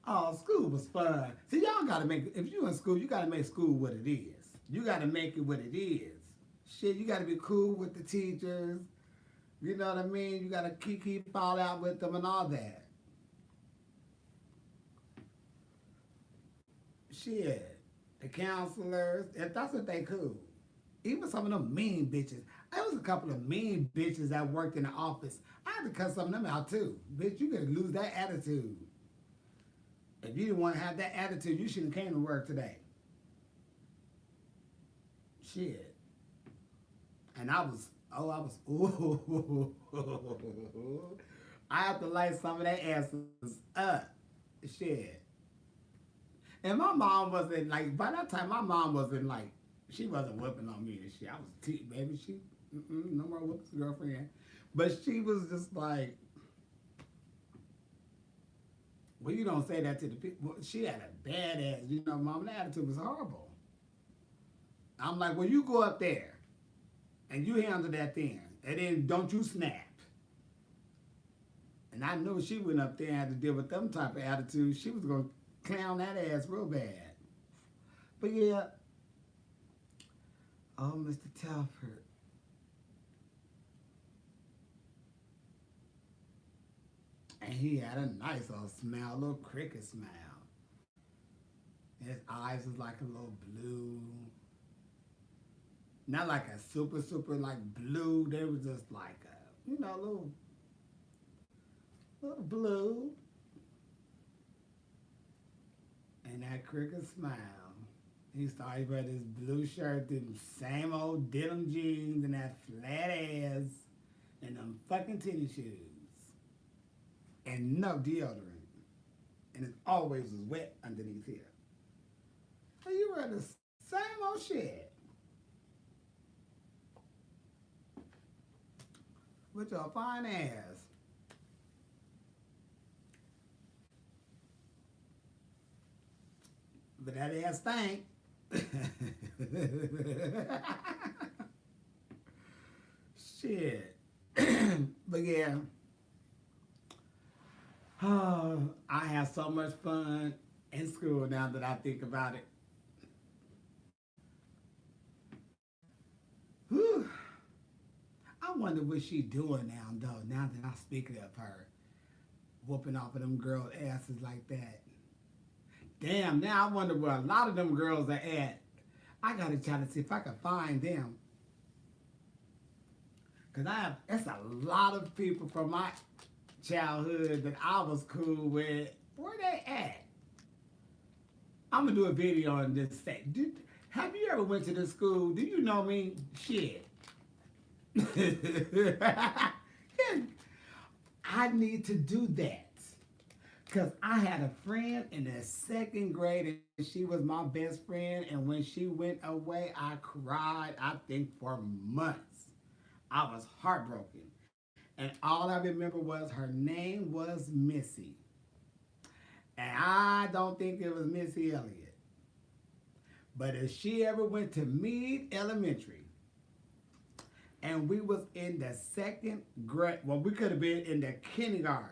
Oh, school was fun. See, y'all got to make, if you're in school, you got to make school what it is. You got to make it what it is. Shit, you got to be cool with the teachers. You know what I mean? You got to keep fall out with them and all that. Shit, the counselors, if that's what they cool. Even some of them mean bitches. There was a couple of mean bitches that worked in the office. I had to cut some of them out too. Bitch, you gotta lose that attitude. If you didn't want to have that attitude, you shouldn't have came to work today. Shit. And ooh. I have to light some of that asses up. Shit. And my mom wasn't like, by that time, my mom wasn't like, she wasn't whipping on me and shit. I was, baby, no more whooping, girlfriend. But she was just like, well, you don't say that to the people. She had a bad ass, mom, that attitude was horrible. I'm like, well, you go up there and you handle that then. And then don't you snap. And I knew she went up there and had to deal with them type of attitude. She was going to clown that ass real bad. But yeah. Oh, Mr. Telford. And he had a nice little smile, a little cricket smile. His eyes was like a little blue. Not like a super like blue. They were just like a, little blue. And that cricket smile. He started wearing his blue shirt, them same old denim jeans, and that flat ass, and them fucking tennis shoes. And no deodorant. And it always was wet underneath here. So you wear the same old shit. With your fine ass. But that ass stank. Shit. But yeah. Oh, I have so much fun in school now that I think about it. Whew. I wonder what she doing now, though, now that I'm speaking of her. Whooping off of them girls' asses like that. Damn, now I wonder where a lot of them girls are at. I gotta try to see if I can find them. Cause it's a lot of people from my childhood that I was cool with. Where they at? I'm gonna do a video on this set. Have you ever went to this school? Do you know me? Shit. I need to do that. Because I had a friend in the second grade and she was my best friend. And when she went away, I cried, I think, for months. I was heartbroken. And all I remember was her name was Missy. And I don't think it was Missy Elliott. But if she ever went to Meade Elementary, and we was in the second grade, well, we could have been in the kindergarten.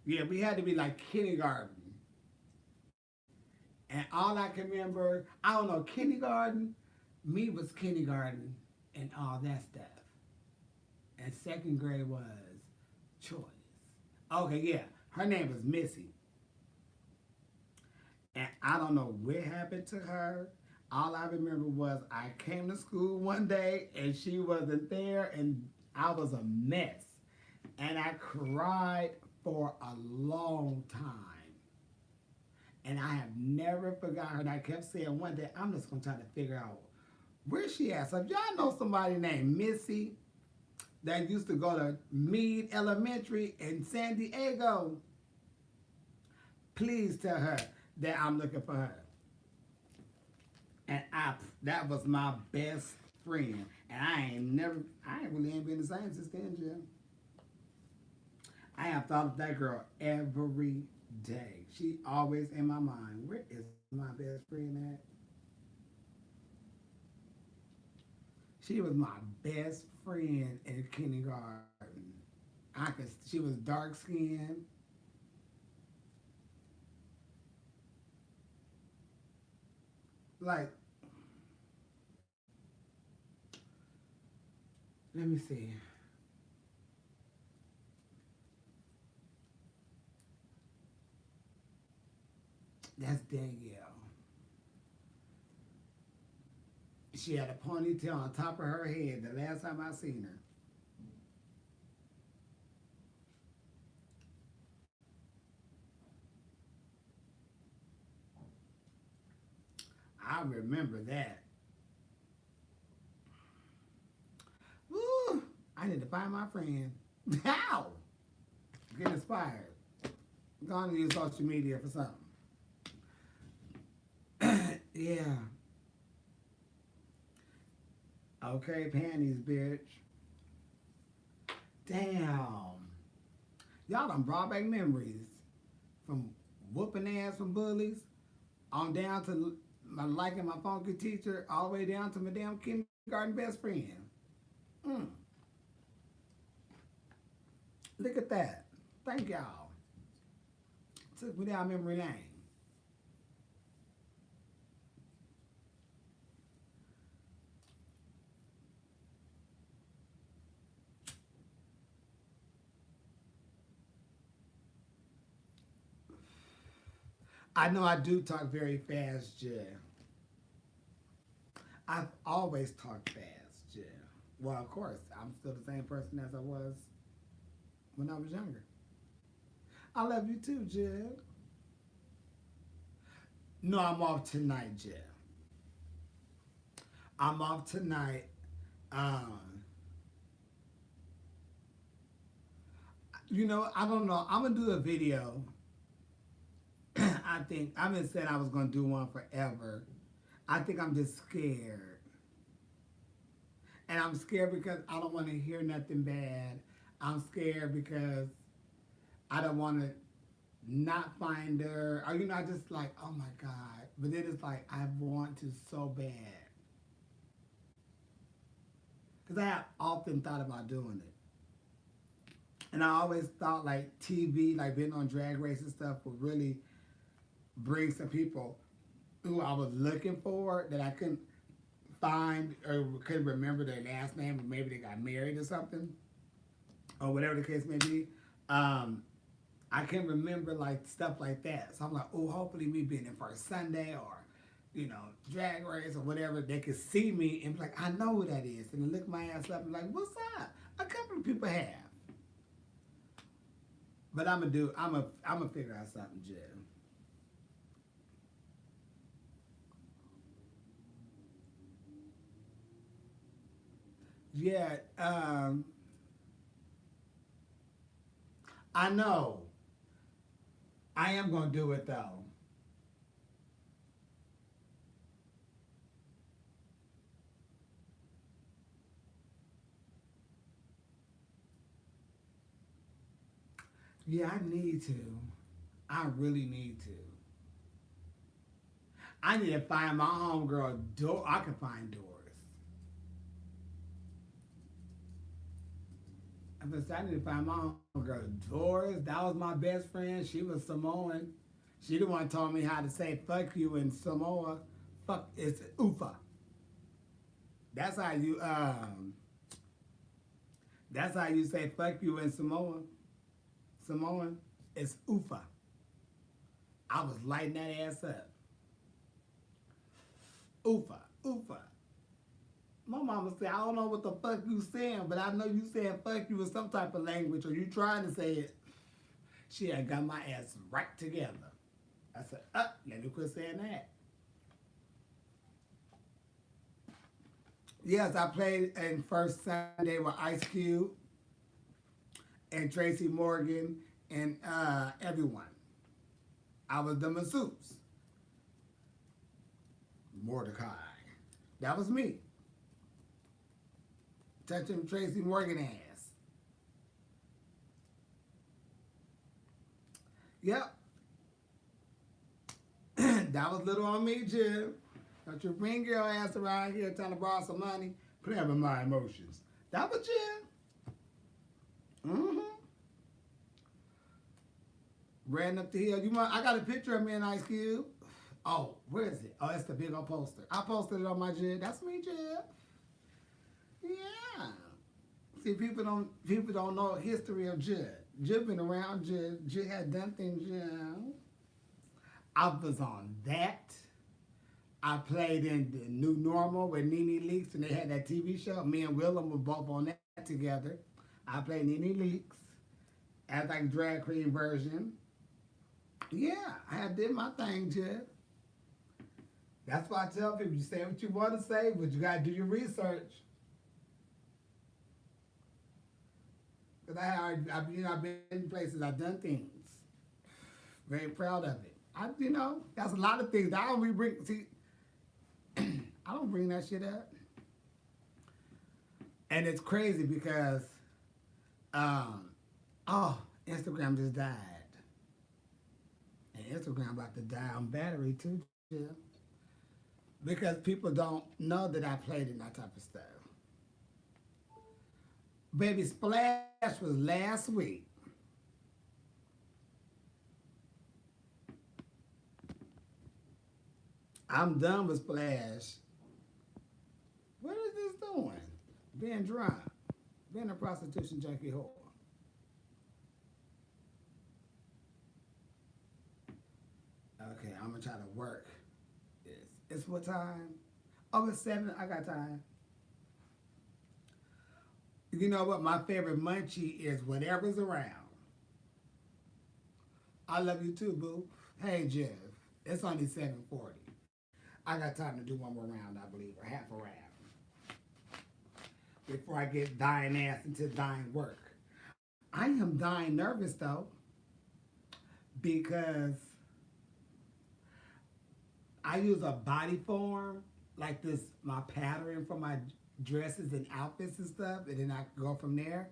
Yeah, we had to be like kindergarten. And all I can remember, I don't know, kindergarten, me was kindergarten and all that stuff. And second grade was choice. Okay, yeah, her name was Missy. And I don't know what happened to her. All I remember was I came to school one day and she wasn't there and I was a mess. And I cried for a long time. And I have never forgot her. And I kept saying one day, I'm just going to try to figure out where she at. So if y'all know somebody named Missy that used to go to Meade Elementary in San Diego, please tell her that I'm looking for her. And that was my best friend. And I ain't really been the same since then, Jim. I have thought of that girl every day. She always in my mind. Where is my best friend at? She was my best friend in kindergarten. She was dark skinned. Like, let me see. That's Danielle. She had a ponytail on top of her head the last time I seen her. I remember that. Woo! I need to find my friend. How? Get inspired. Go on and use social media for something. Yeah. Okay, panties, bitch. Damn. Y'all done brought back memories. From whooping ass from bullies on down to my liking my funky teacher, all the way down to my damn kindergarten best friend. Mm. Look at that. Thank y'all. Took me down memory lane. I know I do talk very fast, Jay. I've always talked fast, Jay. Well, of course, I'm still the same person as I was when I was younger. I love you too, Jay. No, I'm off tonight, Jay. I'm off tonight. Um, I don't know. I'm gonna do a video. I think I've been saying I was gonna do one forever. I think I'm just scared. And I'm scared because I don't want to hear nothing bad. I'm scared because I don't want to not find her. Or, I just like, oh my God. But then it's like, I want to so bad. Because I have often thought about doing it. And I always thought like TV, like being on Drag Race and stuff would really bring some people who I was looking for that I couldn't find or couldn't remember their last name, or maybe they got married or something, or whatever the case may be. I can remember like stuff like that. So I'm like, oh, hopefully me being in First Sunday or, Drag Race or whatever, they could see me and be like, I know who that is. And then look my ass up and be like, what's up? A couple of people have. But I'm gonna figure out something, Jim. Yeah, I know. I am gonna do it though. Yeah, I need to. I really need to. I need to find my homegirl door. I can find Doris. I need to find my homegirl Doris. That was my best friend. She was Samoan. She the one told me how to say fuck you in Samoa. Fuck, it's ufa. That's how you that's how you say fuck you in Samoa. Samoan. It's ufa. I was lighting that ass up. Ufa, ufa. My mama said, I don't know what the fuck you saying, but I know you saying fuck you in some type of language, or you trying to say it. She had got my ass right together. I said, let me quit saying that. Yes, I played in First Sunday with Ice Cube and Tracy Morgan and everyone. I was the masseuse. Mordecai. That was me. Touching Tracy Morgan ass. Yep. That was little on me, Jim. Don't you bring your ass around here trying to borrow some money, playing with my emotions. That was Jim. Mm-hmm. Ran up the hill. I got a picture of me and Ice Cube. Oh, where is it? Oh, it's the big old poster. I posted it on my Jib. That's me, Jib. Yeah. See, people don't know history of Jib. Jib been around. Jib had done things. Yeah. I was on that. I played in the New Normal with Nene Leakes, and they had that TV show. Me and Willem were both on that together. I played Nene Leakes as like drag queen version. Yeah, I did my thing, Jeff. That's why I tell people, you say what you want to say, but you got to do your research. Because I've been in places, I've done things. Very proud of it. That's a lot of things. I don't really bring, see, I don't bring that shit up. And it's crazy because, Instagram just died. And Instagram about to die on battery too, Jill. Because people don't know that I played in that type of stuff. Baby Splash was last week. I'm done with Splash. What is this doing? Being drunk. Being a prostitution junkie whore. Okay, I'm gonna try to work this. It's what time? Oh, it's 7. I got time. You know what? My favorite munchie is whatever's around. I love you too, boo. Hey, Jeff. It's only 7:40. I got time to do one more round, I believe, or half a round. Before I get dying ass into dying work. I am dying nervous, though, because I use a body form, like this, my pattern for my dresses and outfits and stuff, and then I go from there.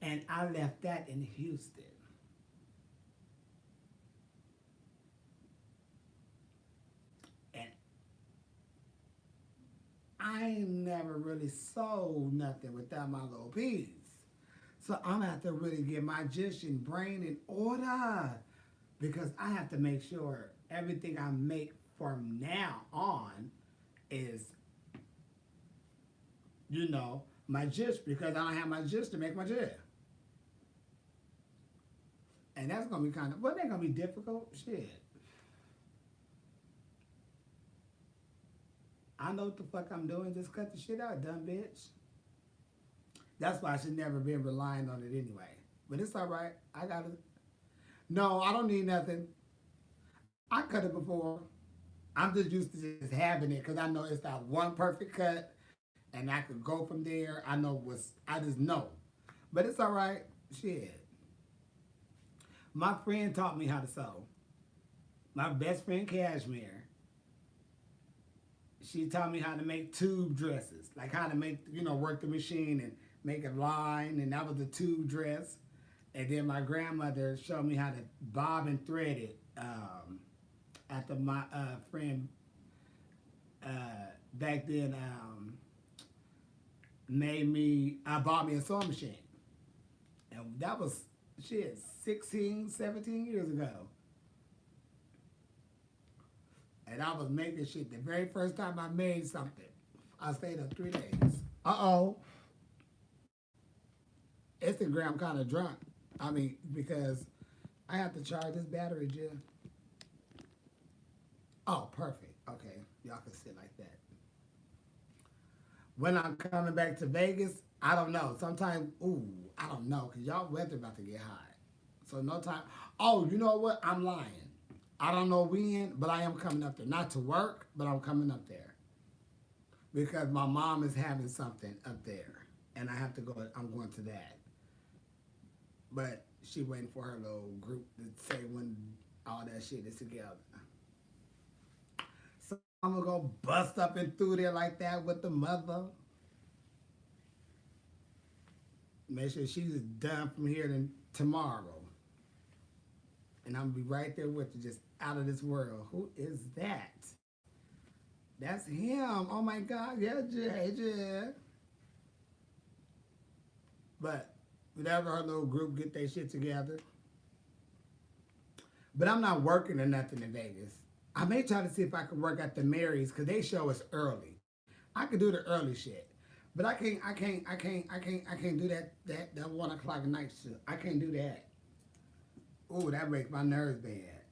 And I left that in Houston. And I ain't never really sold nothing without my little piece. So I'm gonna have to really get my magician brain in order, because I have to make sure everything I make from now on is, my gist, because I don't have my gist to make my gist. And that's gonna be well, that's gonna be difficult. Shit. I know what the fuck I'm doing. Just cut the shit out, dumb bitch. That's why I should never be relying on it anyway. But it's all right. I got it. No, I don't need nothing. I cut it before. I'm just used to just having it because I know it's that one perfect cut, and I could go from there. I just know. But it's all right. Shit. My friend taught me how to sew. My best friend, Cashmere, she taught me how to make tube dresses, like how to make, work the machine and make a line, and that was the tube dress. And then my grandmother showed me how to bob and thread it. After my friend back then bought me a sewing machine. And that was, 16, 17 years ago. And I was making shit. The very first time I made something, I stayed up 3 days. Uh-oh. Instagram kind of drunk. Because I have to charge this battery, Jim. Oh, perfect. Okay. Y'all can sit like that. When I'm coming back to Vegas, I don't know. Sometimes, I don't know, because y'all weather about to get hot. So no time. Oh, you know what? I'm lying. I don't know when, but I am coming up there. Not to work, but I'm coming up there. Because my mom is having something up there. And I have to go, I'm going to that. But she waiting for her little group to say when all that shit is together. So I'm going to go bust up and through there like that with the mother. Make sure she's done from here to tomorrow. And I'm going to be right there with you, just out of this world. Who is that? That's him. Oh, my God. Yeah, Jay. But whenever her little group get their shit together. But I'm not working or nothing in Vegas. I may try to see if I can work at the Mary's, because they show us early. I could do the early shit. But I can't do that 1 o'clock night shit. I can't do that. Ooh, that makes my nerves bad.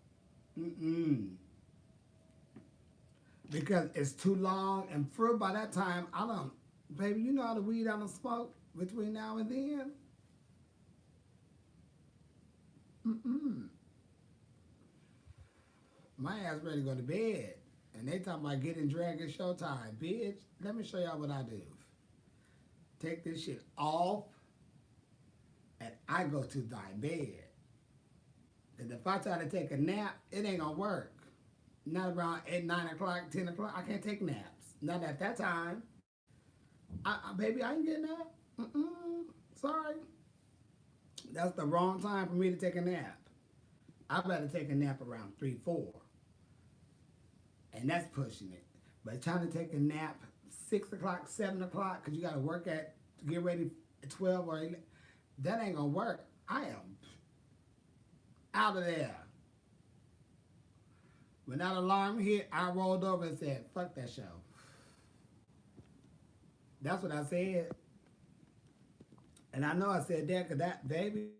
because it's too long. And for by that time, I don't, baby, you know how the weed I don't smoke between now and then? Mm-mm. My ass ready to go to bed. And they talking about getting dragged at showtime. Bitch, let me show y'all what I do. Take this shit off, and I go to thy bed. And if I try to take a nap, it ain't gonna work. Not around 8, 9 o'clock, 10 o'clock. I can't take naps. Not at that time. Baby, I ain't getting up. Sorry. That's the wrong time for me to take a nap. I'd rather take a nap around 3, 4. And that's pushing it. But trying to take a nap 6 o'clock, 7 o'clock, because you got to work to get ready at 12 or 11, that ain't going to work. I am out of there. When that alarm hit, I rolled over and said, fuck that show. That's what I said. And I know I said that because that, baby,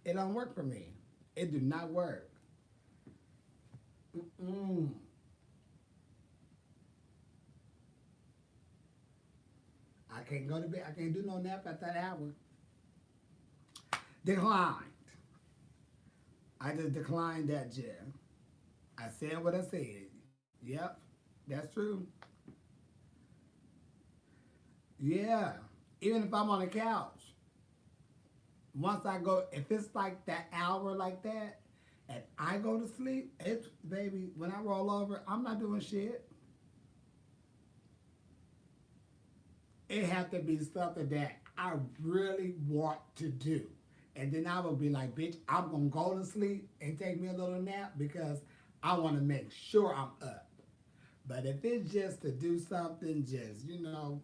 it don't work for me. It do not work. I can't go to bed. I can't do no nap at that hour. Declined. I just declined that, Jeff. I said what I said. Yep, that's true. Yeah, even if I'm on the couch. Once I go, if it's like that hour like that, and I go to sleep, it's, baby, when I roll over, I'm not doing shit. It have to be something that I really want to do. And then I will be like, bitch, I'm going to go to sleep and take me a little nap because I want to make sure I'm up. But if it's just to do something, just, you know,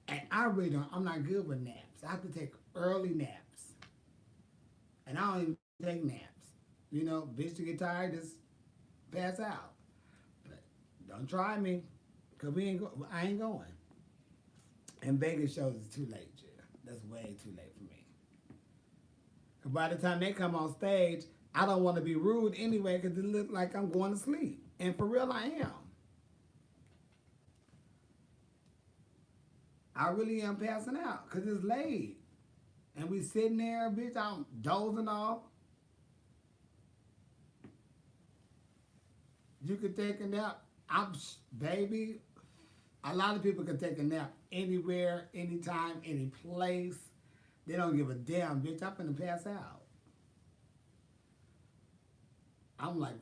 and I really don't, I'm not good with naps. I have to take early naps. And I don't even take naps. You know, bitch, you get tired, just pass out. But don't try me, because I ain't going. And Vegas shows is too late, Jill. That's way too late for me. Because by the time they come on stage, I don't want to be rude anyway, because it looks like I'm going to sleep. And for real, I am. I really am passing out, because it's late. And we sitting there, bitch, I'm dozing off. You could take a nap. Baby, a lot of people can take a nap anywhere, anytime, any place. They don't give a damn, bitch. I'm finna pass out. I'm like,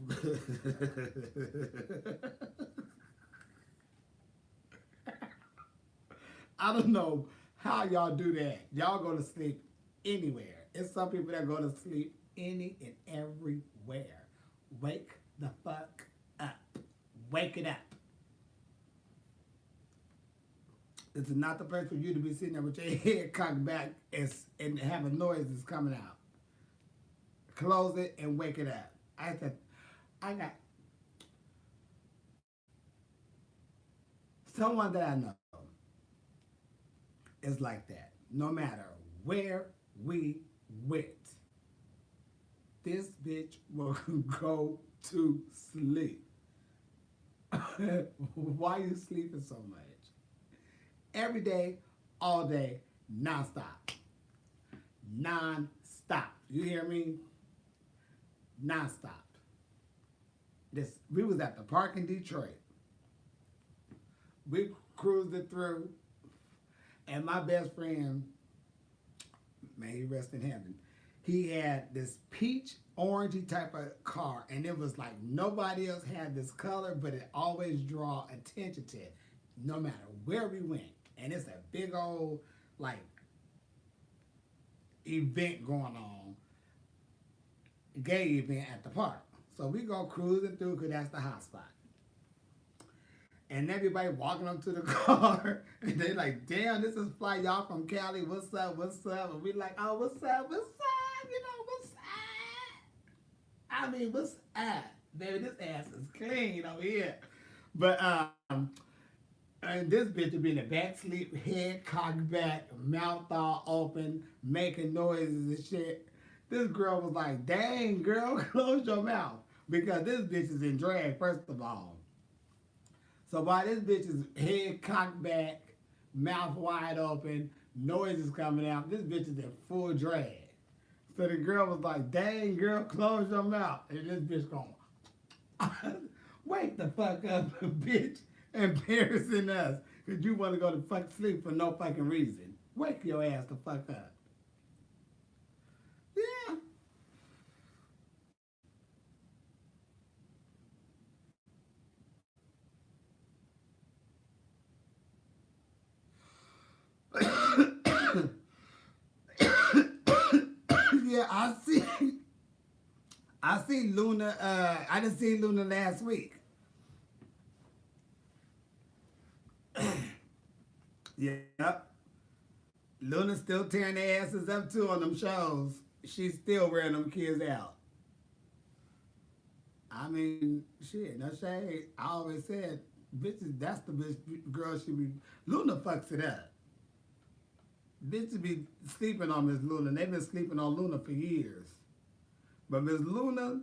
I don't know how y'all do that. Y'all go to sleep anywhere. It's some people that go to sleep any and everywhere. Wake the fuck up. Wake it up. This is not the place for you to be sitting there with your head cocked back and having noises coming out. Close it and wake it up. I got someone that I know is like that. No matter where we went, this bitch will go to sleep. Why you sleeping so much? Every day, all day, non-stop. Non-stop. You hear me? Non-stop. We was at the park in Detroit. We cruised it through, and my best friend, may he rest in heaven, he had this peach orangey type of car, and it was like nobody else had this color, but it always draw attention to it, no matter where we went. And it's a big old, like, event going on, gay event at the park. So we go cruising through because that's the hot spot. And everybody walking up to the car, and they like, damn, this is fly, y'all from Cali, what's up, what's up? And we like, oh, what's up, you know, what's up? I mean, what's up? Baby, this ass is clean over here. But, and this bitch would be in the back sleep, head cocked back, mouth all open, making noises and shit. This girl was like, dang, girl, close your mouth. because this bitch is in drag, first of all. So while this bitch is head cocked back, mouth wide open, noise is coming out, this bitch is in full drag. So the girl was like, dang, girl, close your mouth. And this bitch going, wake the fuck up, bitch, embarrassing us. Because you want to go to fuck sleep for no fucking reason. Wake your ass the fuck up. Yeah. Yeah, I see Luna, I didn't see Luna last week. Yep. Luna's still tearing their asses up too on them shows. She's still wearing them kids out. I mean, shit, no shade. I always said, bitches, that's the bitch girl should be. Luna fucks it up. Bitches be sleeping on Miss Luna. They've been sleeping on Luna for years. But Miss Luna,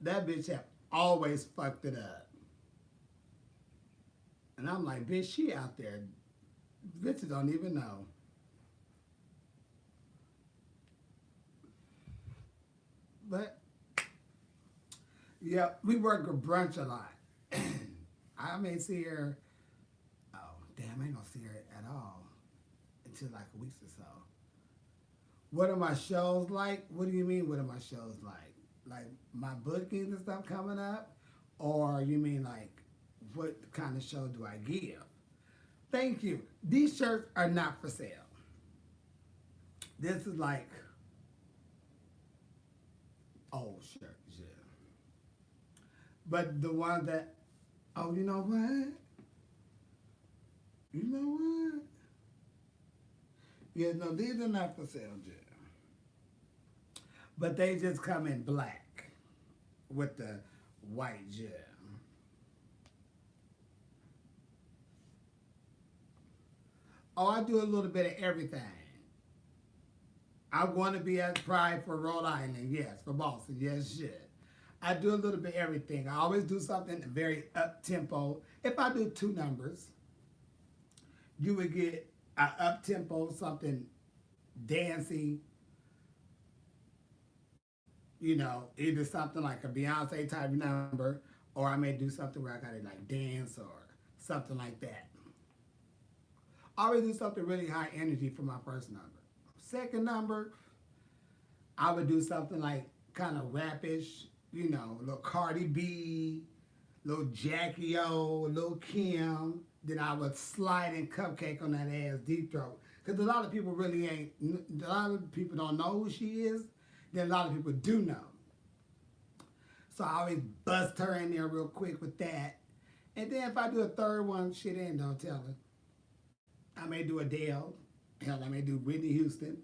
that bitch have always fucked it up. And I'm like, bitch, she out there. Bitches don't even know. But, yeah, we work a brunch a lot. I may see her, oh, damn, I ain't gonna see her at all until like a week or so. What are my shows like? What do you mean, what are my shows like? Like my bookings and stuff coming up? Or you mean like, what kind of show do I give? Thank you. These shirts are not for sale. This is like old shirts, yeah. But the ones that, oh, you know what? You know what? Yeah, no, these are not for sale, Jim. But they just come in black with the white gem. Oh, I do a little bit of everything. I want to be at Pride for Rhode Island, yes. For Boston, yes, shit. I do a little bit of everything. I always do something very up-tempo. If I do 2 numbers, you would get an up-tempo, something dancey, you know, either something like a Beyonce type number, or I may do something where I gotta like dance or something like that. I always do something really high energy for my first number. Second number, I would do something like kind of rapish, you know, little Cardi B, little Jackie O, little Kim. Then I would slide in Cupcake on that ass deep throat. Because a lot of people really ain't, a lot of people don't know who she is. Then a lot of people do know. So I always bust her in there real quick with that. And then if I do a third one, shit ain't don't tell her. I may do Adele. Hell, I may do Whitney Houston.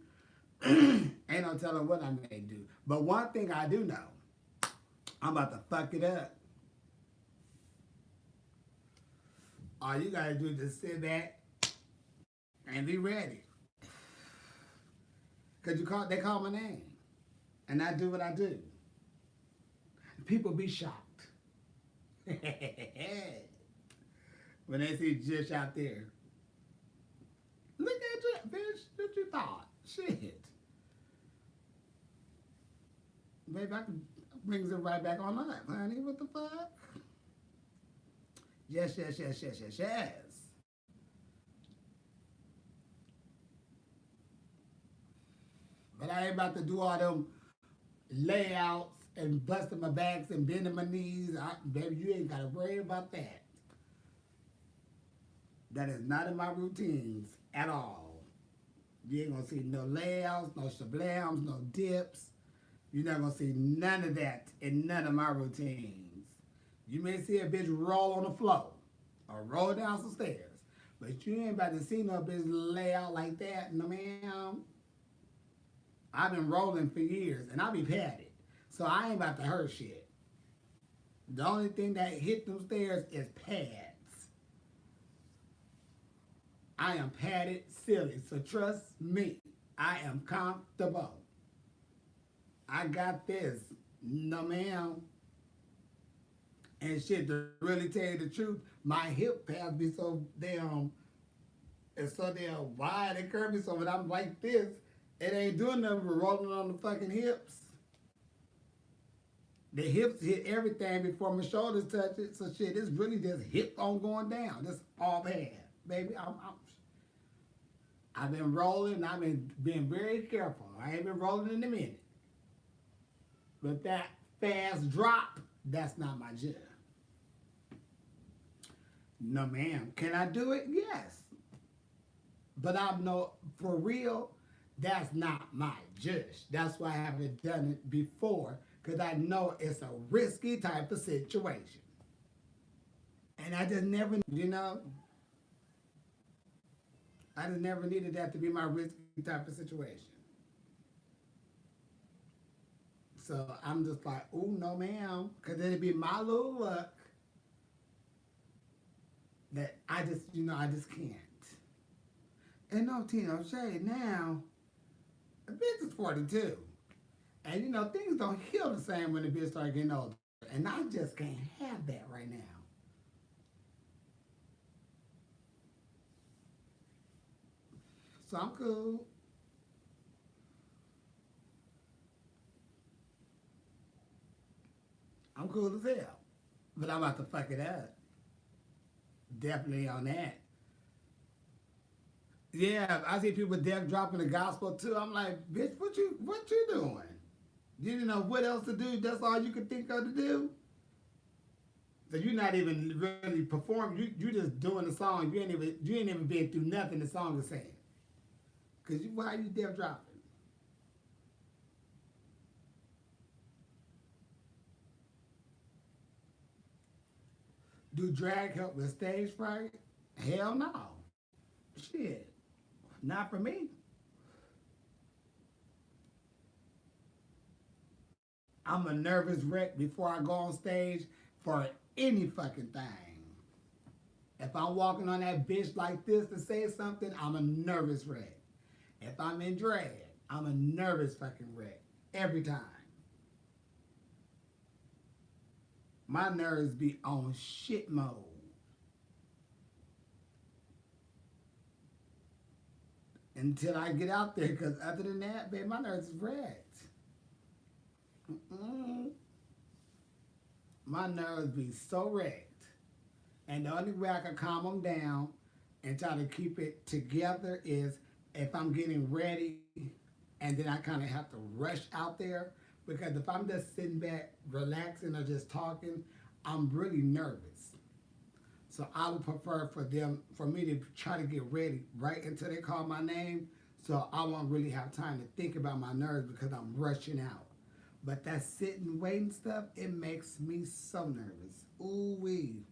Ain't no telling what I may do. But one thing I do know, I'm about to fuck it up. All you gotta do is just sit back and be ready. Cause they call my name. And I do what I do. People be shocked. When they see Jish out there. Look at you, bitch. What you thought? Shit. Baby, I can brings it right back on up, honey. What the fuck? Yes, yes, yes, yes, yes, yes. But I ain't about to do all them layouts and busting my backs and bending my knees. Baby, you ain't got to worry about that. That is not in my routines at all. You ain't going to see no layouts, no shablams, no dips. You're not going to see none of that in none of my routines. You may see a bitch roll on the floor or roll down some stairs. But you ain't about to see no bitch lay out like that, no ma'am. I've been rolling for years, and I be padded. So I ain't about to hurt shit. The only thing that hit them stairs is pads. I am padded silly, so trust me, I am comfortable. I got this. No, ma'am. And shit, to really tell you the truth, my hip pads be so damn, it's so damn wide and curvy. So when I'm like this, it ain't doing nothing but rolling on the fucking hips. The hips hit everything before my shoulders touch it. So shit, it's really just hip on going down. That's all bad, baby. I've been rolling. I've been being very careful. I ain't been rolling in a minute. But that fast drop, that's not my jam. No, ma'am. Can I do it? Yes. But I'm no, for real, that's not my judge. That's why I haven't done it before, because I know it's a risky type of situation. And I just never, I just never needed that to be my risky type of situation. So I'm just like, oh, no, ma'am, because it'd be my little luck that I just can't. And no, Tino Shay, now, the bitch is 42. And, things don't heal the same when the bitch start getting older. And I just can't have that right now. So I'm cool. I'm cool as hell. But I'm about to fuck it up. Definitely on that. Yeah, I see people death dropping the gospel too. I'm like, bitch, what you doing? You didn't know what else to do. That's all you could think of to do. So you're not even really performing. You just doing the song. You ain't even been through nothing the song is saying. Cause why are you death dropping? Do drag help with stage fright? Hell no. Shit, not for me. I'm a nervous wreck before I go on stage for any fucking thing. If I'm walking on that bitch like this to say something, I'm a nervous wreck. If I'm in drag, I'm a nervous fucking wreck. Every time. My nerves be on shit mode. Until I get out there, because other than that, babe, my nerves is wrecked. Mm-mm. My nerves be so wrecked. And the only way I can calm them down and try to keep it together is if I'm getting ready and then I kind of have to rush out there. Because if I'm just sitting back, relaxing, or just talking, I'm really nervous. So I would prefer for me to try to get ready right until they call my name, so I won't really have time to think about my nerves because I'm rushing out. But that sitting, waiting stuff, it makes me so nervous. Ooh wee.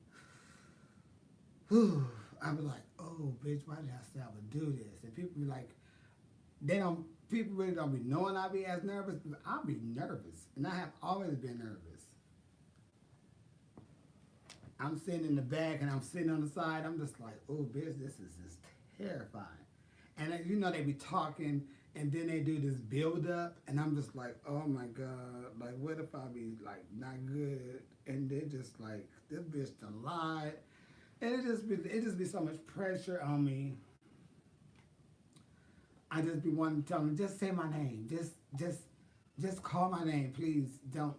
I be like, oh bitch, why did I say I would do this? And people be like, people really don't be knowing I be as nervous, but I be nervous. And I have always been nervous. I'm sitting in the back and I'm sitting on the side. I'm just like, oh, bitch, this is just terrifying. And they be talking and then they do this build up and I'm just like, oh my God, like what if I be like not good? And they just like, this bitch done lied. And it just be so much pressure on me. I just be wanting to tell them, just say my name. Just call my name, please. Don't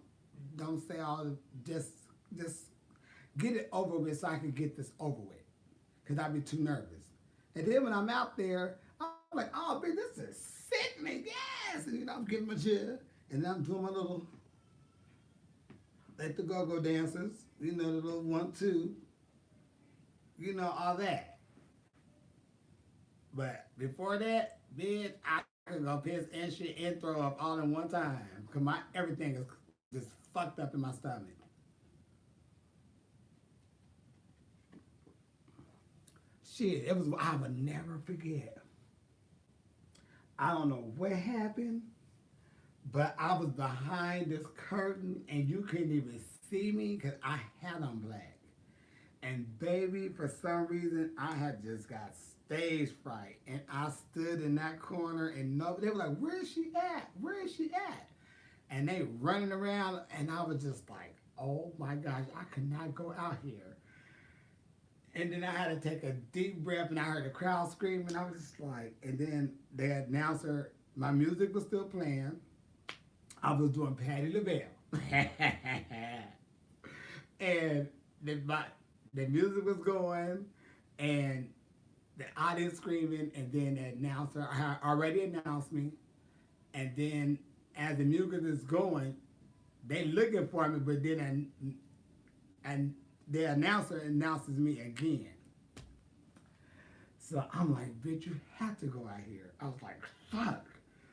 say all the just get it over with so I can get this over with. Because I'd be too nervous. And then when I'm out there, I'm like, oh, bitch, this is sickening, yes! And I'm getting my chair, and I'm doing my little, like the go-go dancers, the little 1, 2, all that. But before that, bitch, I can go piss and shit and throw up all in one time. Because everything is just fucked up in my stomach. Shit, I would never forget. I don't know what happened, but I was behind this curtain and you couldn't even see me because I had on black. And baby, for some reason, I had just got stage fright. And I stood in that corner and they were like, where is she at? Where is she at? And they running around and I was just like, oh my gosh, I could not go out here. And then I had to take a deep breath, and I heard the crowd screaming. I was just like, and then the announcer, my music was still playing. I was doing Patti LaBelle. And the music was going, and the audience screaming, and then the announcer had already announced me. And then as the music is going, they looking for me, but then and the announcer announces me again. So I'm like, bitch, you have to go out here. I was like, fuck.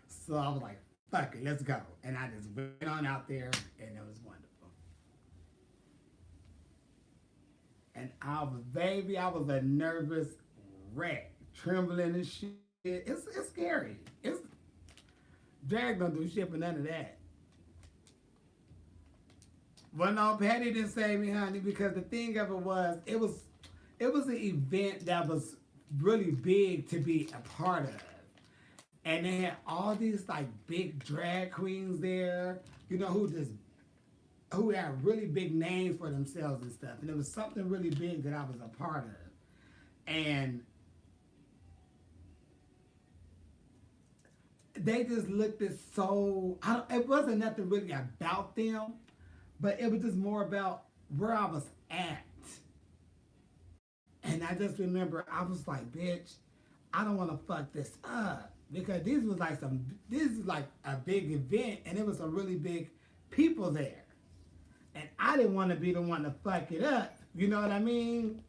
So I was like, fuck it, let's go. And I just went on out there, and it was wonderful. And I was a nervous wreck, trembling and shit. It's scary. Drag don't do shit for none of that. Well, no, Patty didn't save me, honey, because the thing of it was an event that was really big to be a part of. And they had all these like big drag queens there, who had really big names for themselves and stuff. And it was something really big that I was a part of. And they just looked at it wasn't nothing really about them, but it was just more about where I was at. And I just remember I was like, bitch, I don't want to fuck this up. Because this is like a big event, and it was some really big people there. And I didn't want to be the one to fuck it up. You know what I mean?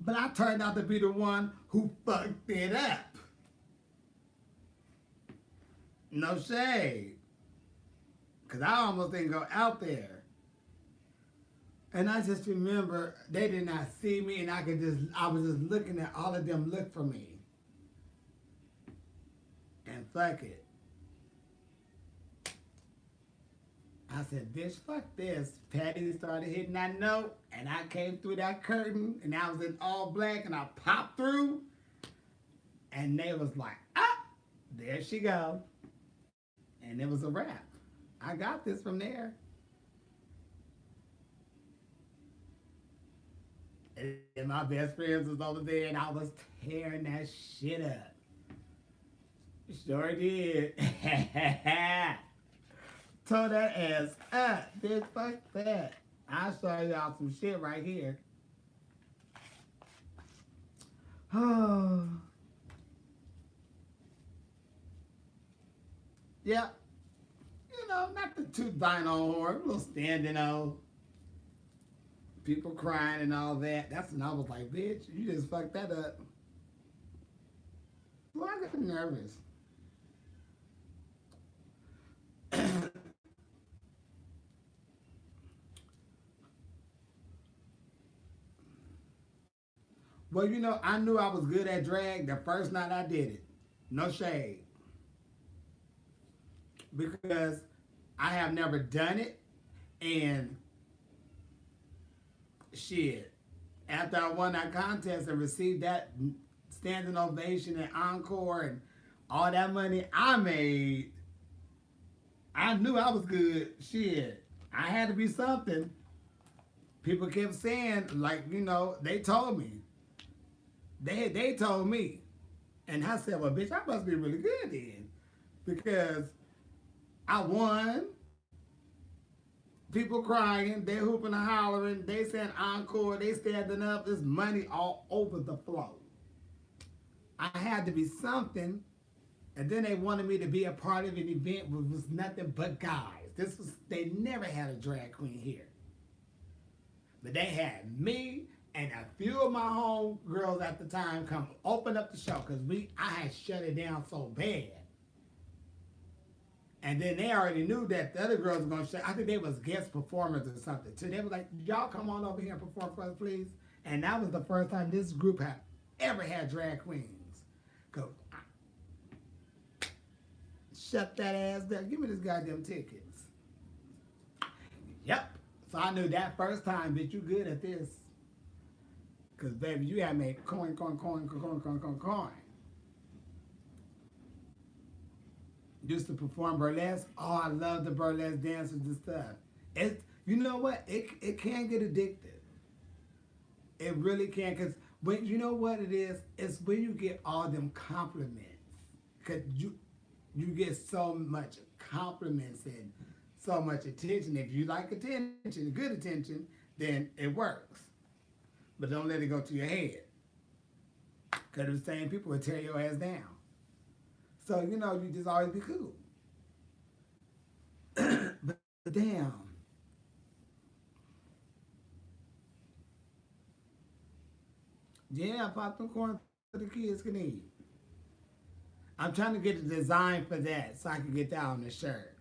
But I turned out to be the one who fucked it up. No shade. Because I almost didn't go out there. And I just remember they did not see me, and I was just looking at all of them look for me. And fuck it. I said, bitch, fuck this. Patty started hitting that note, and I came through that curtain, and I was in all black, and I popped through, and they was like, ah, there she go. And it was a wrap. I got this from there. And my best friends was over there, and I was tearing that shit up. Sure did. Told that ass up. Bitch, fuck that. I'll show y'all some shit right here. Oh. Yep. Not the toot thine own horn, a little standing on. People crying and all that. That's when I was like, bitch, you just fucked that up. Well, I got nervous. Well, I knew I was good at drag the first night I did it. No shade. Because I have never done it, and shit, after I won that contest and received that standing ovation and encore and all that money I made, I knew I was good. Shit, I had to be something. People kept saying, like, they told me. They told me. And I said, well, bitch, I must be really good then. Because I won. People crying, they hooping and hollering, they saying encore, they standing up, there's money all over the floor. I had to be something, and then they wanted me to be a part of an event which was nothing but guys. They never had a drag queen here. But they had me and a few of my home girls at the time come open up the show, because I had shut it down so bad. And then they already knew that the other girls were going to show. I think they was guest performers or something. So they were like, y'all come on over here and perform for us, please. And that was the first time this group had ever had drag queens. Go, shut that ass down. Give me this goddamn tickets. Yep. So I knew that first time, bitch, you good at this. Because, baby, you had made coin. Used to perform burlesque. Oh, I love the burlesque dancers and stuff. You know what? It can get addictive. It really can, because when you know what it is, it's when you get all them compliments. Cause you get so much compliments and so much attention. If you like attention, good attention, then it works. But don't let it go to your head. Cause the same people will tear your ass down. So you just always be cool. But damn. Yeah, pop them corn so the kids can eat. I'm trying to get the design for that so I can get that on the shirt.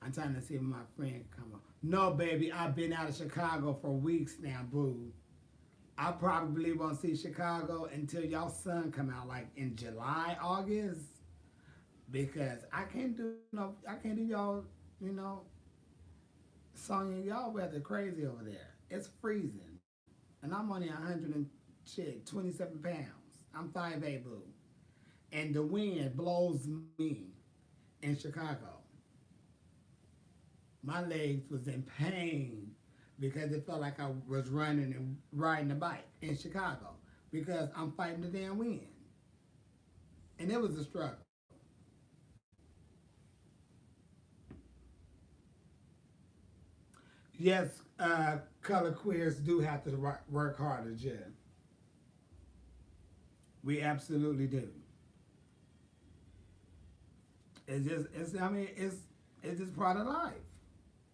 I'm trying to see if my friend come on. No, baby, I've been out of Chicago for weeks now, boo. I probably won't see Chicago until y'all sun come out, like in July, August, because I can't do y'all, you know, Sonya, y'all weather crazy over there. It's freezing, and I'm only 100 and shit, 27 pounds. I'm 5'8", boo, and the wind blows me in Chicago. My legs was in pain because it felt like I was running and riding a bike in Chicago because I'm fighting the damn wind. And it was a struggle. Yes, color queers do have to work harder, Jen. We absolutely do. It's just part of life.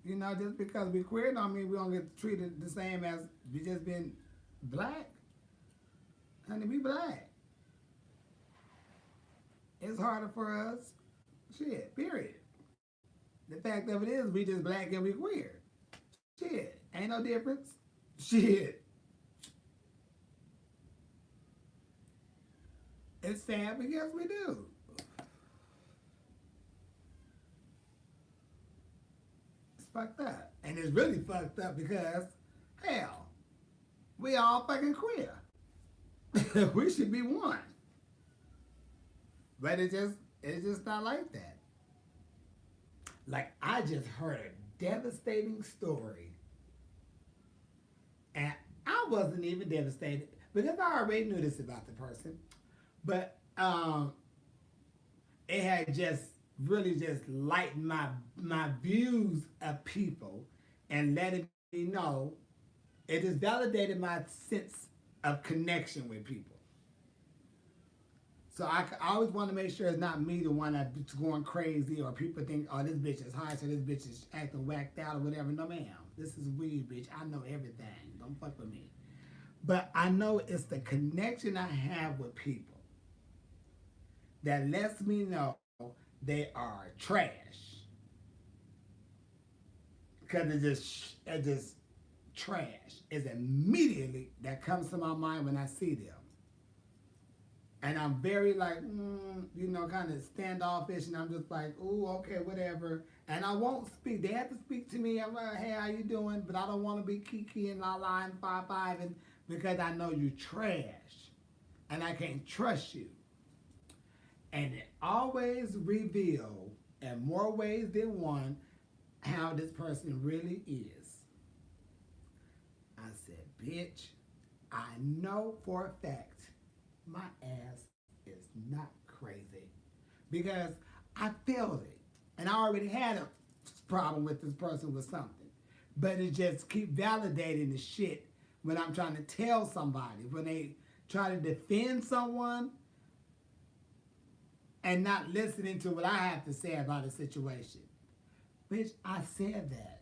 Just because we queer don't mean we don't get treated the same as we just been black. Honey, we black. It's harder for us. Shit, period. The fact of it is we just black and we queer. Shit, ain't no difference. Shit. It's sad, but yes, we do. It's fucked up. And it's really fucked up because, hell, we all fucking queer. We should be one. But it's just not like that. Like I just heard a devastating story. And I wasn't even devastated because I already knew this about the person. But it had just really just lightened my views of people and letting me know it just validated my sense of connection with people. So I always want to make sure it's not me the one that's going crazy or people think, oh, this bitch is high, so this bitch is acting whacked out or whatever. No, ma'am. This is weed, bitch. I know everything. Don't fuck with me. But I know it's the connection I have with people that lets me know they are trash. Because it's just trash. It's immediately that comes to my mind when I see them. And I'm very like, kind of standoffish, and I'm just like, ooh, okay, whatever. And I won't speak. They have to speak to me. I'm like, hey, how you doing? But I don't want to be kiki and la la and five and because I know you trash, and I can't trust you. And it always reveal, in more ways than one, how this person really is. I said, bitch, I know for a fact my ass is not crazy because I felt it. And I already had a problem with this person with something. But it just keep validating the shit when I'm trying to tell somebody. When they try to defend someone and not listening to what I have to say about a situation. Bitch, I said that.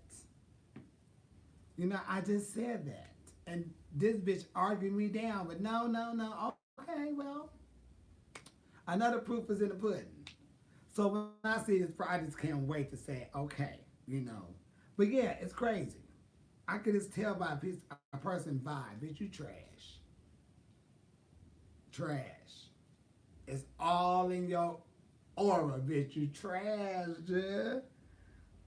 I just said that. And this bitch argued me down, but no. Okay, well, another proof is in the pudding. So when I see this, I just can't wait to say, okay. But yeah, it's crazy. I could just tell by a person vibe, bitch, you trash. Trash. It's all in your aura, bitch, you trash, Jill.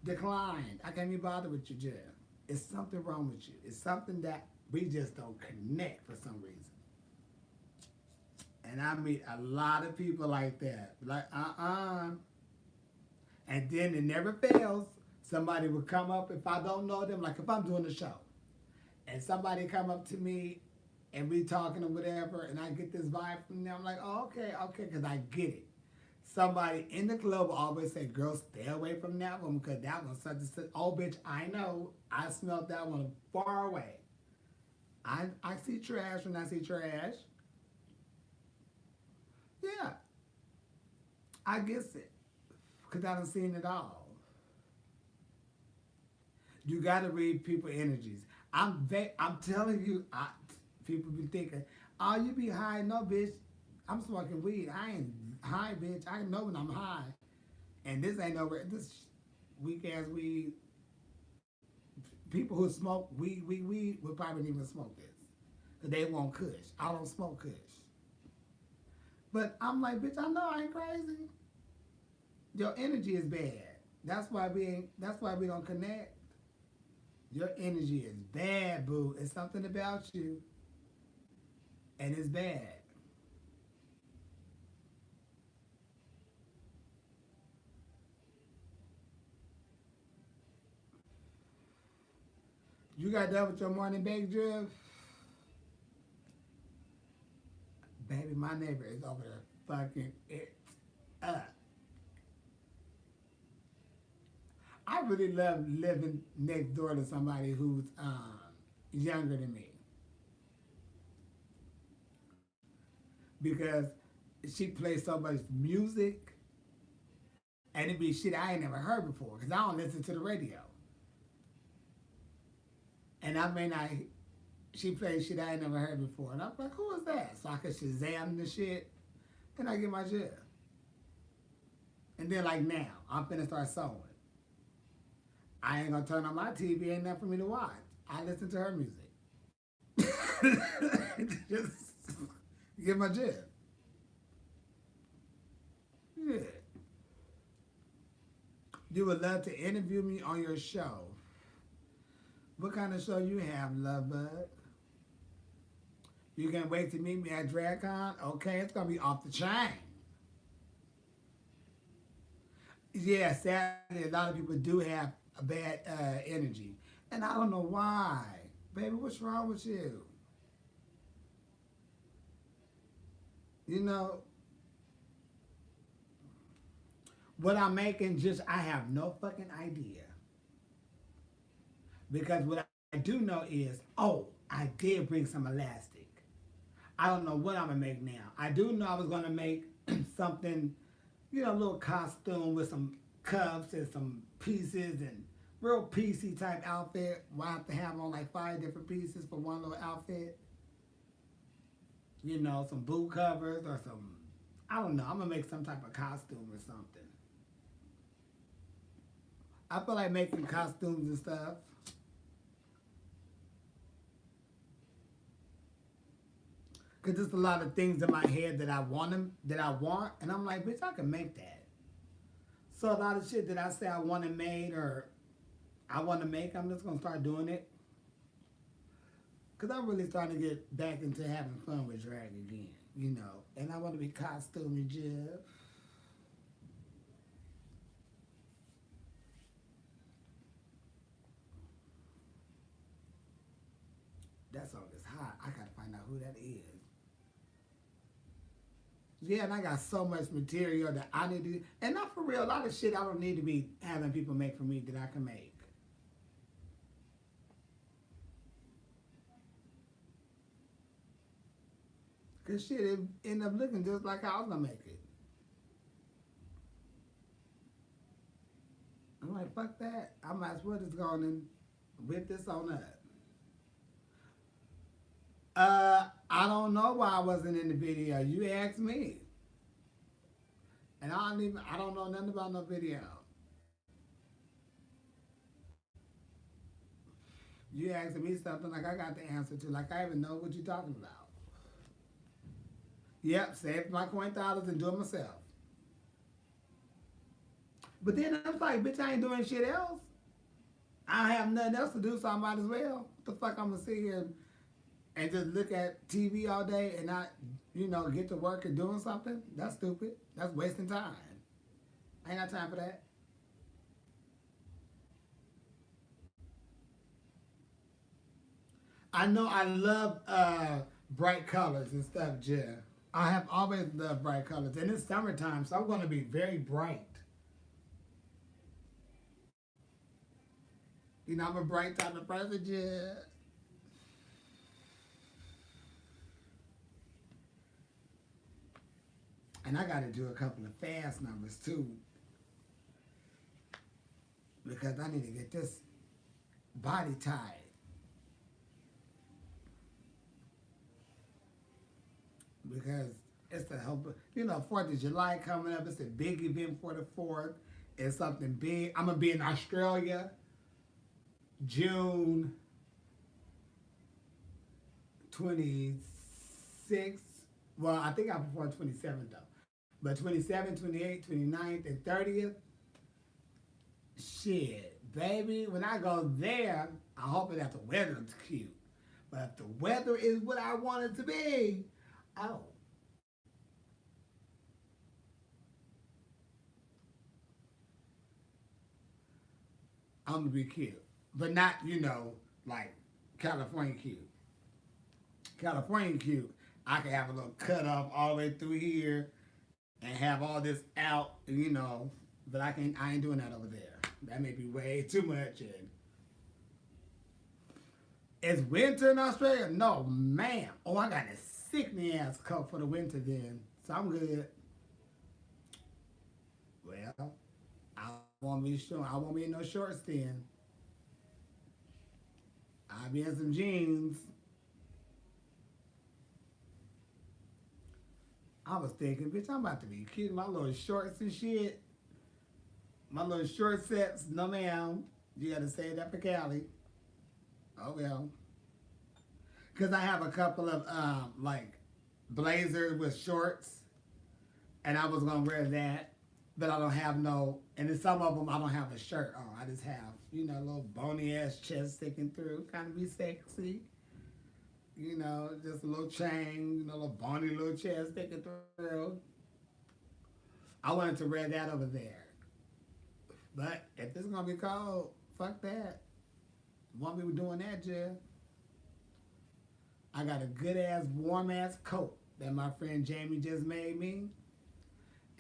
Declined. I can't be bothered with you, Jill. It's something wrong with you. It's something that we just don't connect for some reason. And I meet a lot of people like that. Like, And then it never fails. Somebody would come up if I don't know them, like if I'm doing a show, and somebody come up to me and we talking or whatever, and I get this vibe from them, I'm like, oh, okay, because I get it. Somebody in the club will always say, girl, stay away from that one because that one's such and such. Oh, bitch, I know. I smelled that one far away. I see trash when I see trash. Yeah, I guess it because I done seen it all. You got to read people energies. I'm telling you, people be thinking, oh, you be high. No, bitch, I'm smoking weed. I ain't high, bitch. I know when I'm high. And this ain't nowhere. This weak ass weed. People who smoke weed would probably even smoke this. Cause they want kush. I don't smoke kush. But I'm like, bitch, I know I ain't crazy. Your energy is bad. That's why we don't connect. Your energy is bad, boo. It's something about you. And it's bad. You got done with your morning bake drill? Baby, my neighbor is over there fucking it up. I really love living next door to somebody who's younger than me. Because she plays so much music and it be shit I ain't never heard before because I don't listen to the radio. And I may not, she plays shit I ain't never heard before. And I'm like, who is that? So I can Shazam the shit and I get my shit. And then like now, I'm finna start sewing. I ain't gonna turn on my TV, ain't nothing for me to watch. I listen to her music. Just get my jet. Yeah. You would love to interview me on your show. What kind of show you have, love bug? You can't wait to meet me at DragCon? Okay, it's gonna be off the chain. Yeah, sadly, a lot of people do have a bad energy. And I don't know why. Baby, what's wrong with you? You know, what I'm making I have no fucking idea. Because what I do know is, oh, I did bring some elastic. I don't know what I'm gonna make now. I do know I was gonna make something, a little costume with some cuffs and some pieces and real piecey type outfit. Where I have to have on like 5 different pieces for one little outfit. Some boot covers or some, I don't know. I'm gonna make some type of costume or something. I feel like making costumes and stuff. Cause there's a lot of things in my head that I want, and I'm like, bitch, I can make that. So a lot of shit that I say I want to make or I want to make, I'm just gonna start doing it. Cause I'm really starting to get back into having fun with drag again, and I want to be costuming Jeff. That song is hot. I gotta find out who that is. Yeah, and I got so much material that I need to, and not for real, a lot of shit I don't need to be having people make for me that I can make. Cause shit, it ended up looking just like I was gonna make it. I'm like, fuck that. I might as well just go on and whip this on up. I don't know why I wasn't in the video. You asked me. And I don't know nothing about no video. You asking me something like I got the answer to, like I even know what you're talking about. Yep, save my coin dollars and do it myself. But then I was like, bitch, I ain't doing shit else. I have nothing else to do, so I might as well. What the fuck I'm gonna sit here and just look at TV all day and not, get to work and doing something? That's stupid. That's wasting time. I ain't got time for that. I know I love bright colors and stuff, Jill. I have always loved bright colors, and it's summertime, so I'm going to be very bright. You know, I'm a bright type of person, Jill. And I got to do a couple of fast numbers too, because I need to get this body tied. Because it's the help, 4th of July coming up. It's a big event for the 4th. It's something big. I'm going to be in Australia June 26th. Well, I think I'm before 27th though. But 27th, 28th, 29th, and 30th, shit, baby, when I go there, I hope that the weather's cute. But if the weather is what I want it to be, oh, I'm gonna be cute. But not, like California cute. California cute, I can have a little cut off all the way through here and have all this out, but I ain't doing that over there. That may be way too much. And it's winter in Australia? No, ma'am. Oh, I got a sickening ass coat for the winter then. So I'm good. Well, I won't be sure. I won't be in no shorts then. I'll be in some jeans. I was thinking, bitch, I'm about to be cute. My little shorts and shit. My little short sets. No, ma'am. You got to say that for Cali. Oh, well. Because I have a couple of, like, blazers with shorts. And I was going to wear that. But I don't have no, and in some of them, I don't have a shirt on. I just have, a little bony ass chest sticking through. Kind of be sexy. Just a little chain, a little bony little chest sticking through. I wanted to wear that over there. But if it's going to be cold, fuck that. Want me doing that, Jill? I got a good ass, warm ass coat that my friend Jamie just made me.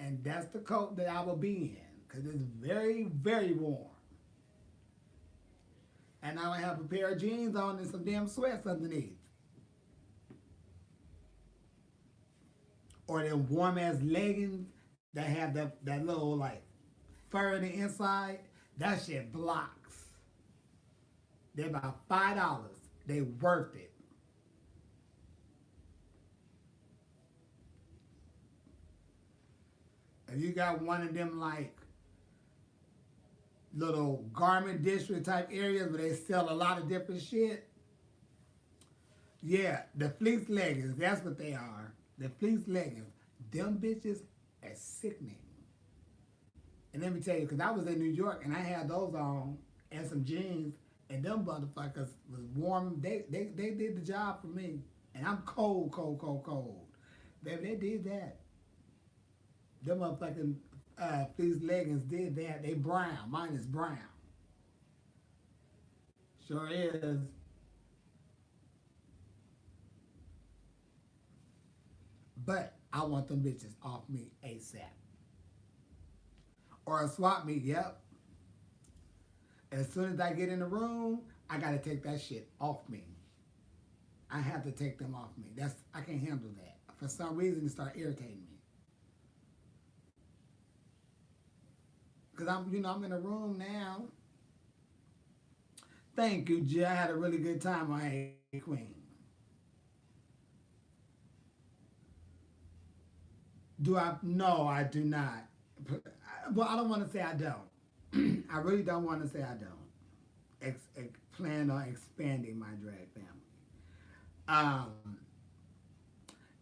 And that's the coat that I will be in. Because it's very, very warm. And I will have a pair of jeans on and some damn sweats underneath. Or them warm ass leggings that have that little like fur in the inside. That shit blocks. They're about $5. They worth it. If you got one of them like little garment district type areas where they sell a lot of different shit, yeah, the fleece leggings, that's what they are. The fleece leggings, them bitches are sickening. And let me tell you, because I was in New York and I had those on and some jeans, and them motherfuckers was warm. They did the job for me. And I'm cold, cold, cold, cold. Baby, they did that. Them motherfucking fleece leggings did that. They brown. Mine is brown. Sure is. But I want them bitches off me ASAP. Or a swap meet, yep. As soon as I get in the room, I gotta take that shit off me. I have to take them off me. I can't handle that. For some reason, it started irritating me. Cause I'm in a room now. Thank you, Jay. I had a really good time on Hey Queen. Do I? No, I do not. Well, I don't want to say I don't. I really don't want to say I don't. Plan on expanding my drag family. Um,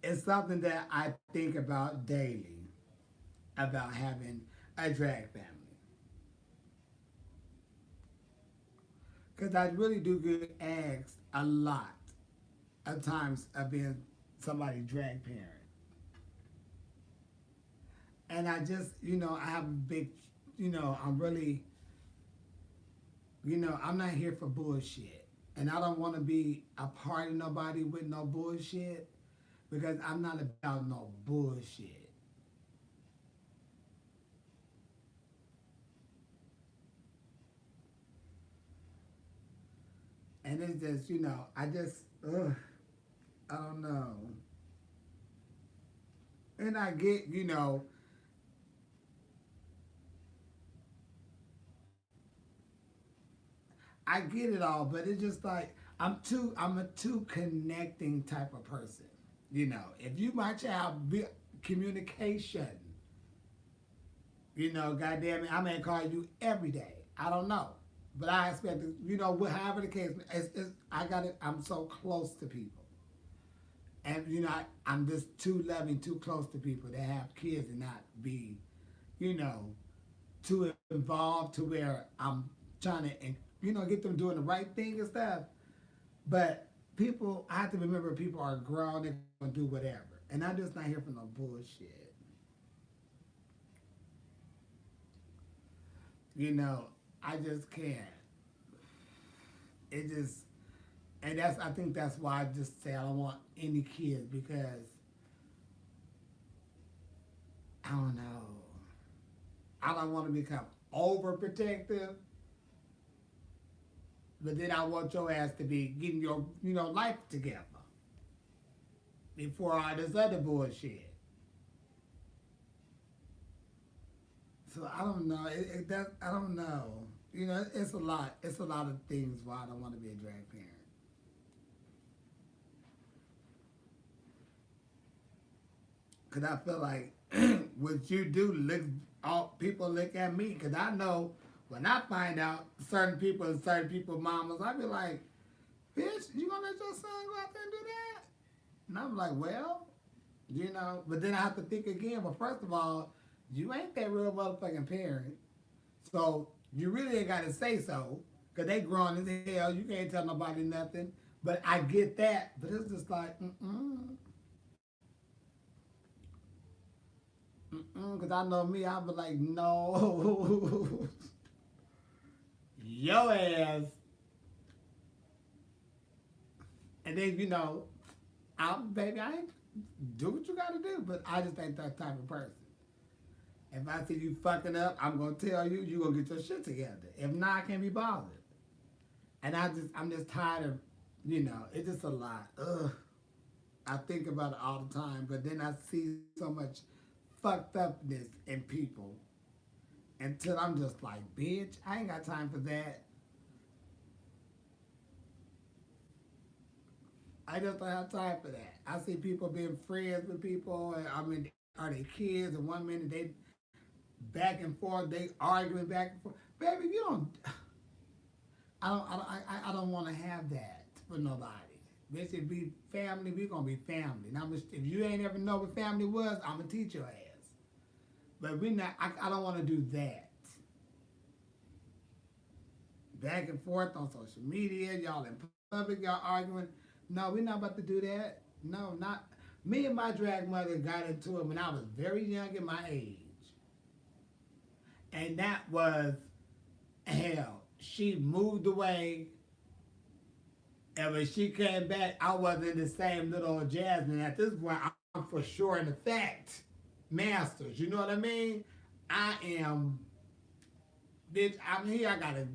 it's something that I think about daily, about having a drag family. Because I really do get asked a lot of times of being somebody's drag parent. And I just, I have a big, I'm really, I'm not here for bullshit. And I don't want to be a part of nobody with no bullshit because I'm not about no bullshit. And it's just, ugh, I don't know. And I get, I get it all, but it's just like I'm a too connecting type of person. If you my child be communication, goddamn it, I may call you every day. I don't know. But I expect, however the case, I got it. I'm so close to people. And, I'm just too loving, too close to people that have kids and not be, you know, too involved to where I'm trying to, get them doing the right thing and stuff. But people, I have to remember people are grown, they're going to do whatever. And I'm just not here for no bullshit. I just can't. It just, and I think that's why I just say I don't want any kids because, I don't know. I don't want to become overprotective, but then I want your ass to be getting your, life together before all this other bullshit. So I don't know. I don't know. It's a lot. It's a lot of things why I don't want to be a drag parent. Cause I feel like what you do look, all people look at me. Cause I know when I find out certain people and certain people mamas, I be like, bitch, you gonna let your son go out there and do that? And I'm like, well, But then I have to think again. Well, first of all, you ain't that real motherfucking parent. So you really ain't got to say so. Because they grown as hell. You can't tell nobody nothing. But I get that. But it's just like, because I know me, I'll be like, no. Your ass. And then, baby, I ain't do what you got to do. But I just ain't that type of person. If I see you fucking up, I'm gonna tell you, you gonna get your shit together. If not, I can't be bothered. And I'm just tired of, it's just a lot. Ugh. I think about it all the time, but then I see so much fucked upness in people until I'm just like, bitch, I ain't got time for that. I just don't have time for that. I see people being friends with people, and are they kids? And one minute they back and forth, they arguing back and forth. Baby, you don't. I don't want to have that for nobody. Bitch, if we family, we gonna be family. Now, if you ain't ever know what family was, I'm gonna teach your ass. But we not. I don't want to do that. Back and forth on social media, y'all in public, y'all arguing. No, we're not about to do that. No, not. Me and my drag mother got into it when I was very young in my age. And that was hell. She moved away, and when she came back, I wasn't the same little Jasmine. At this point, I'm for sure in the fact masters. You know what I mean? I am, bitch. I'm here. I got a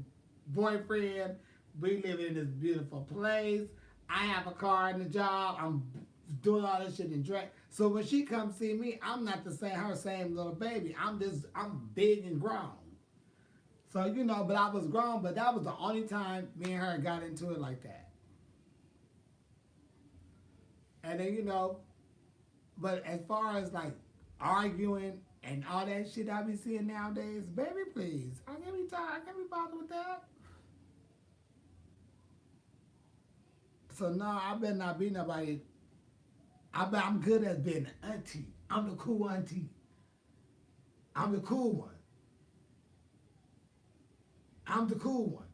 boyfriend. We live in this beautiful place. I have a car and a job. I'm doing all this shit in drag. So when she comes see me, I'm not her same little baby. I'm big and grown. So, but I was grown, but that was the only time me and her got into it like that. And then, but as far as like arguing and all that shit I be seeing nowadays, baby, please. I can't be tired. I can't be bothered with that. So no, I better not be nobody. I'm good at being an auntie. I'm the cool auntie. I'm the cool one. I'm the cool one.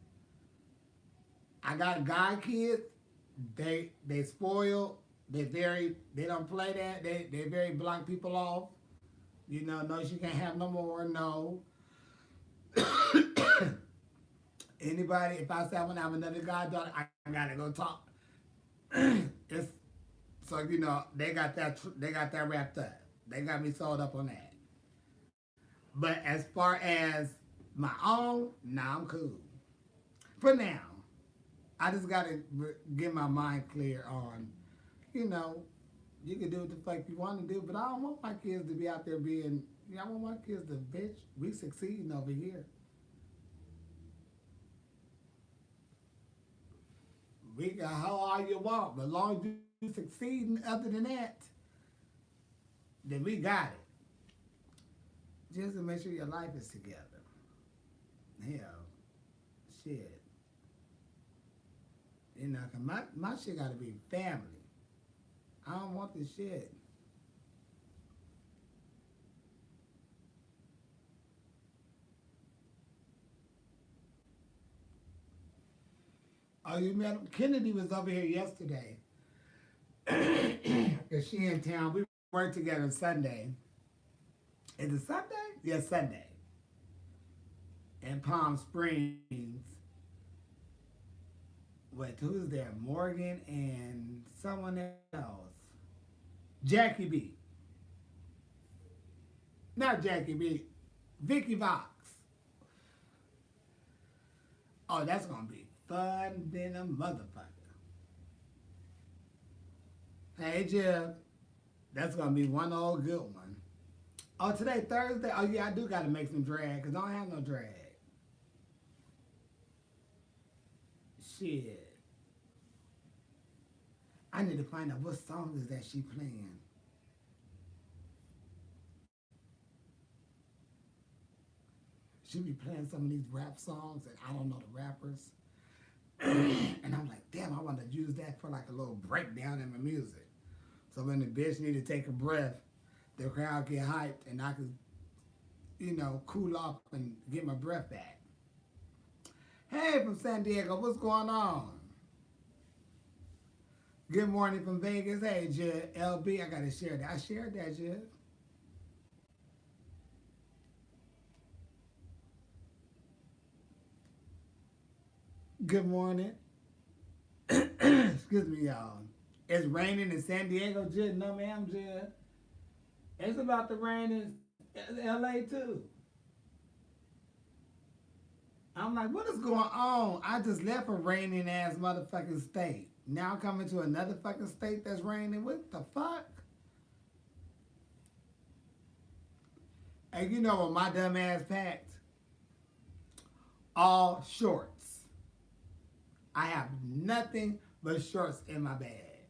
I got guy kids. They spoiled. They don't play that. They very block people off. No, she can't have no more. No. Anybody, if I say I want to have another goddaughter, I gotta go talk. It's so they got that wrapped up. They got me sold up on that. But as far as my own, nah, I'm cool for now. I just gotta get my mind clear on, you know, you can do what the fuck you want to do, but I don't want my kids to be out there being. I want my kids to bitch. We succeeding over here. We can hoe all you want, but as long as you succeeding, other than that, then we got it. Just to make sure your life is together. Hell, shit. You know, 'cause my shit gotta be family. I don't want this shit. Oh, you met him? Kennedy was over here yesterday. Cause she in town. We worked together Sunday. Is it Sunday? Yeah, Sunday. In Palm Springs. Wait, who's there? Morgan and someone else. Jackie B. Not Jackie B. Vicky Vox. Oh, that's gonna be fun than a motherfucker. Hey Jeff. That's gonna be one old good one. Oh, today Thursday? Oh yeah, I do gotta make some drag, cause I don't have no drag. Shit. I need to find out what song is that she playing. She be playing some of these rap songs and I don't know the rappers. And I'm like, damn, I want to use that for like a little breakdown in my music. So when the bitch need to take a breath, the crowd get hyped and I can, cool off and get my breath back. Hey, from San Diego, what's going on? Good morning from Vegas. Hey, Jed, LB, I got to share that. I shared that, Jed. Good morning. Excuse me, y'all. It's raining in San Diego, Jed. No, ma'am, Jed. It's about to rain in LA, too. I'm like, what is going on? I just left a raining ass motherfucking state. Now I'm coming to another fucking state that's raining. What the fuck? And you know what my dumb ass packed? All shorts. I have nothing but shorts in my bag.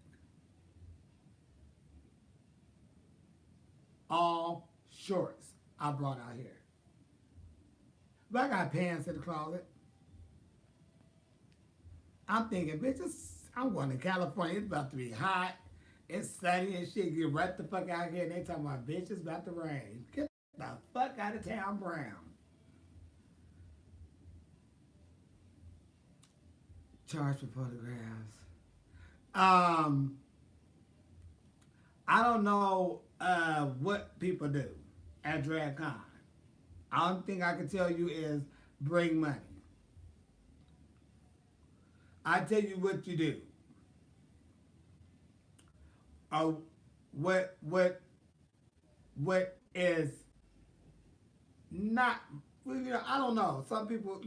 All shorts I brought out here. But I got pants in the closet. I'm thinking, bitches, I'm going to California. It's about to be hot. It's sunny and shit. Get right the fuck out here. And they talking about, bitch, it's about to rain. Get the fuck out of town, Brown. Charge for photographs. I don't know what people do at DragCon. Only thing I can tell you is bring money. I tell you what you do. What is not, I don't know. Some people,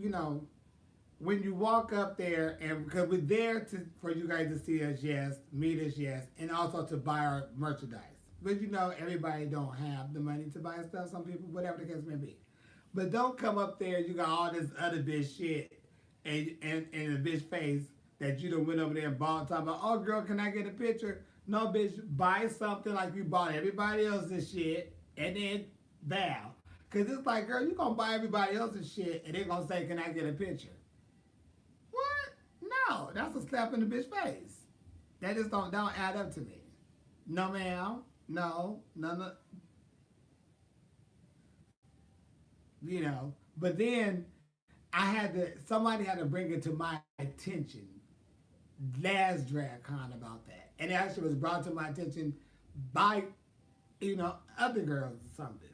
when you walk up there, and because we're there for you guys to see us, yes, meet us, yes, and also to buy our merchandise. But everybody don't have the money to buy stuff. Some people, whatever the case may be. But don't come up there, you got all this other bitch shit and a bitch face that you done went over there and bought, talking about, oh girl, can I get a picture? No, bitch, buy something like you bought everybody else's shit and then bow. Because it's like, girl, you going to buy everybody else's shit and they're going to say, can I get a picture? What? No, that's a slap in the bitch face. That just don't add up to me. No, ma'am. No. But then somebody had to bring it to my attention last DragCon about that. And it actually was brought to my attention by, other girls or something.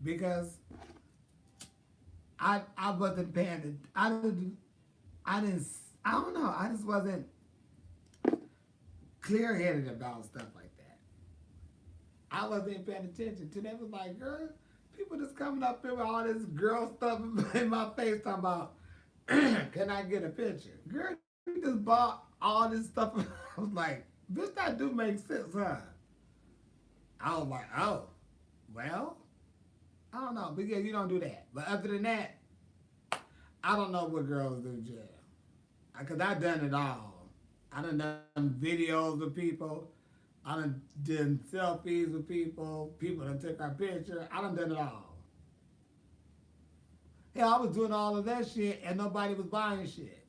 Because I wasn't paying it. I didn't I don't know. I just wasn't clear-headed about stuff like that. I wasn't paying attention to that. It was like, girl, people just coming up here with all this girl stuff in my face talking about, can I get a picture? Girl, you just bought all this stuff. I was like, bitch, that do make sense, huh? I was like, oh, well, I don't know. But yeah, you don't do that. But other than that, I don't know what girls do, Jill. Because I done it all. I done videos with people. I done selfies with people. People done took our picture. I done it all. Hell, I was doing all of that shit and nobody was buying shit.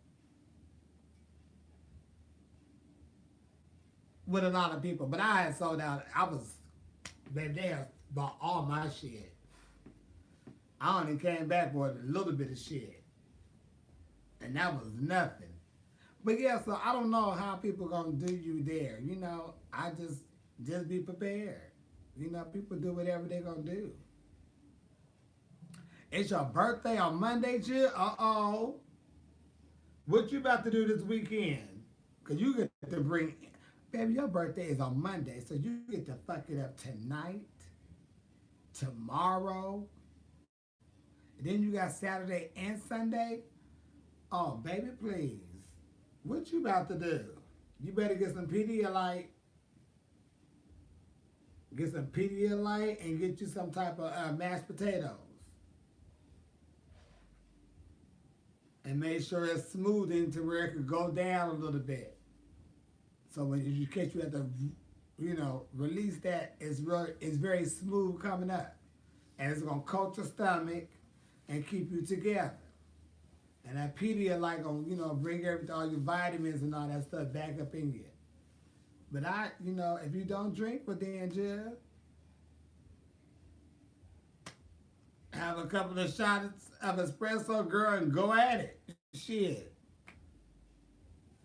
With a lot of people. But I had sold out. I was, they had bought all my shit. I only came back for a little bit of shit. And that was nothing. But yeah, so I don't know how people gonna do you there. You know, I just be prepared. You know, people do whatever they gonna do. It's your birthday on Monday, Jill. Uh-oh. What you about to do this weekend? Because you get to bring, baby, your birthday is on Monday, so you get to fuck it up tonight, tomorrow, and then you got Saturday and Sunday. Oh, baby, please. What you about to do? You better get some Pedialyte. Get some Pedialyte and get you some type of mashed potatoes. And make sure it's smoothing to where it could go down a little bit. So when you catch you have to, you know, release that, it's very smooth coming up. And it's gonna coat your stomach and keep you together. And that Pedialyte gonna, you know, bring all your vitamins and all that stuff back up in you. But you know, if you don't drink, well then just have a couple of shots of espresso, girl, and go at it. Shit.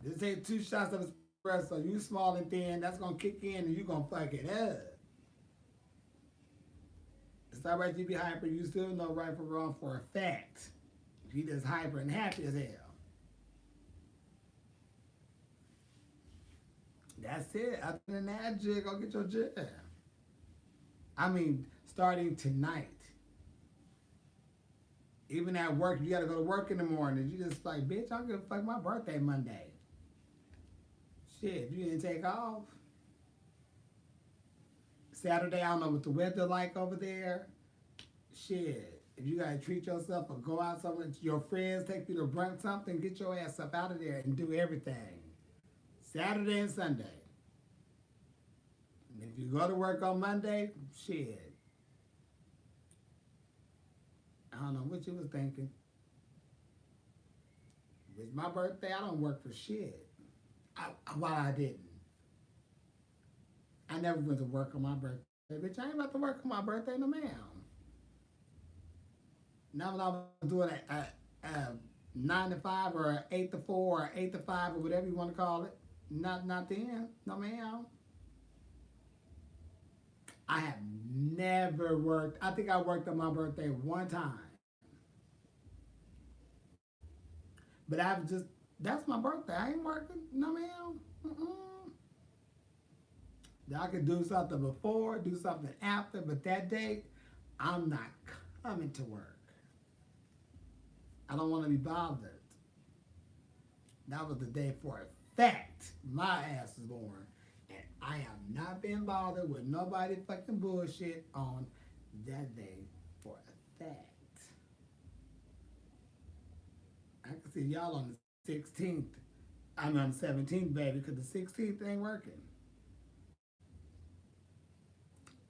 Just take 2 shots of espresso. You small and thin, that's gonna kick in and you gonna fuck it up. It's all right to be hyper, you still know right from wrong for a fact. You just hyper and happy as hell. That's it. Other than that, Jig, go get your jig. I mean, starting tonight. Even at work, you gotta go to work in the morning. You just like, bitch, I'm gonna fuck my birthday Monday. Shit, if you didn't take off. Saturday, I don't know what the weather like over there. Shit. If you gotta treat yourself or go out somewhere, your friends take you to brunch something, get your ass up out of there and do everything. Saturday and Sunday. And if you go to work on Monday, shit. I don't know what you was thinking. It's my birthday, I don't work for shit. Why I didn't. I never went to work on my birthday. Bitch, I ain't about to work on my birthday, no ma'am. Now when I was doing a 9 to 5 or an 8 to 4 or 8 to 5 or whatever you want to call it, not then, no ma'am. I have never worked. I think I worked on my birthday one time. But that's my birthday. I ain't working, no ma'am. I could do something before, do something after, but that day, I'm not coming to work. I don't want to be bothered. That was the day for a fact my ass was born. And I have not been bothered with nobody fucking bullshit on that day for a fact. I can see y'all on the 16th. I'm on the 17th, baby, because the 16th ain't working.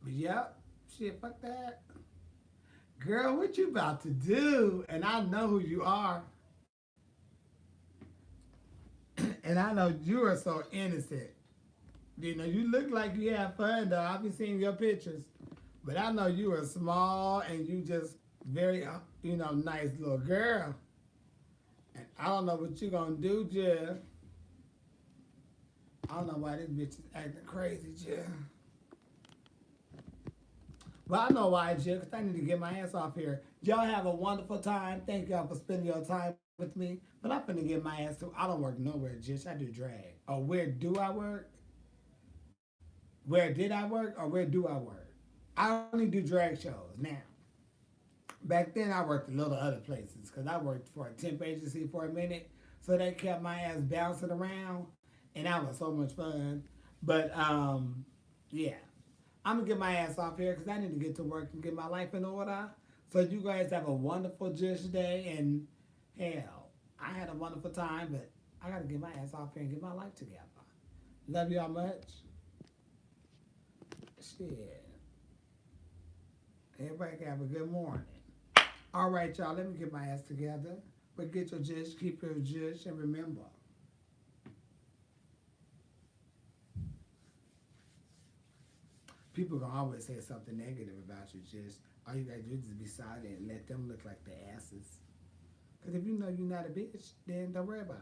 But yep, shit, fuck that. Girl, what you about to do? And I know who you are. And I know you are so innocent. You know, you look like you have fun, though. I've been seeing your pictures. But I know you are small and you just very, you know, nice little girl. And I don't know what you're going to do, Jill. I don't know why this bitch is acting crazy, Jill. Well, I know why, Jill, because I need to get my ass off here. Y'all have a wonderful time. Thank y'all for spending your time with me, but I'm finna get my ass to. I don't work nowhere, just I do drag. Or where do I work? Where did I work? Or where do I work? I only do drag shows now. Back then, I worked a little other places because I worked for a temp agency for a minute, so they kept my ass bouncing around, and that was so much fun. But yeah, I'm gonna get my ass off here because I need to get to work and get my life in order. So you guys have a wonderful Just Day, and hell, I had a wonderful time, but I gotta get my ass off here and get my life together. Love y'all much. Shit. Everybody have a good morning. All right, y'all. Let me get my ass together. But get your just, keep your just, and remember, people gonna always say something negative about you. Just all you gotta do is be silent and let them look like the asses. Because if you know you're not a bitch, then don't worry about it.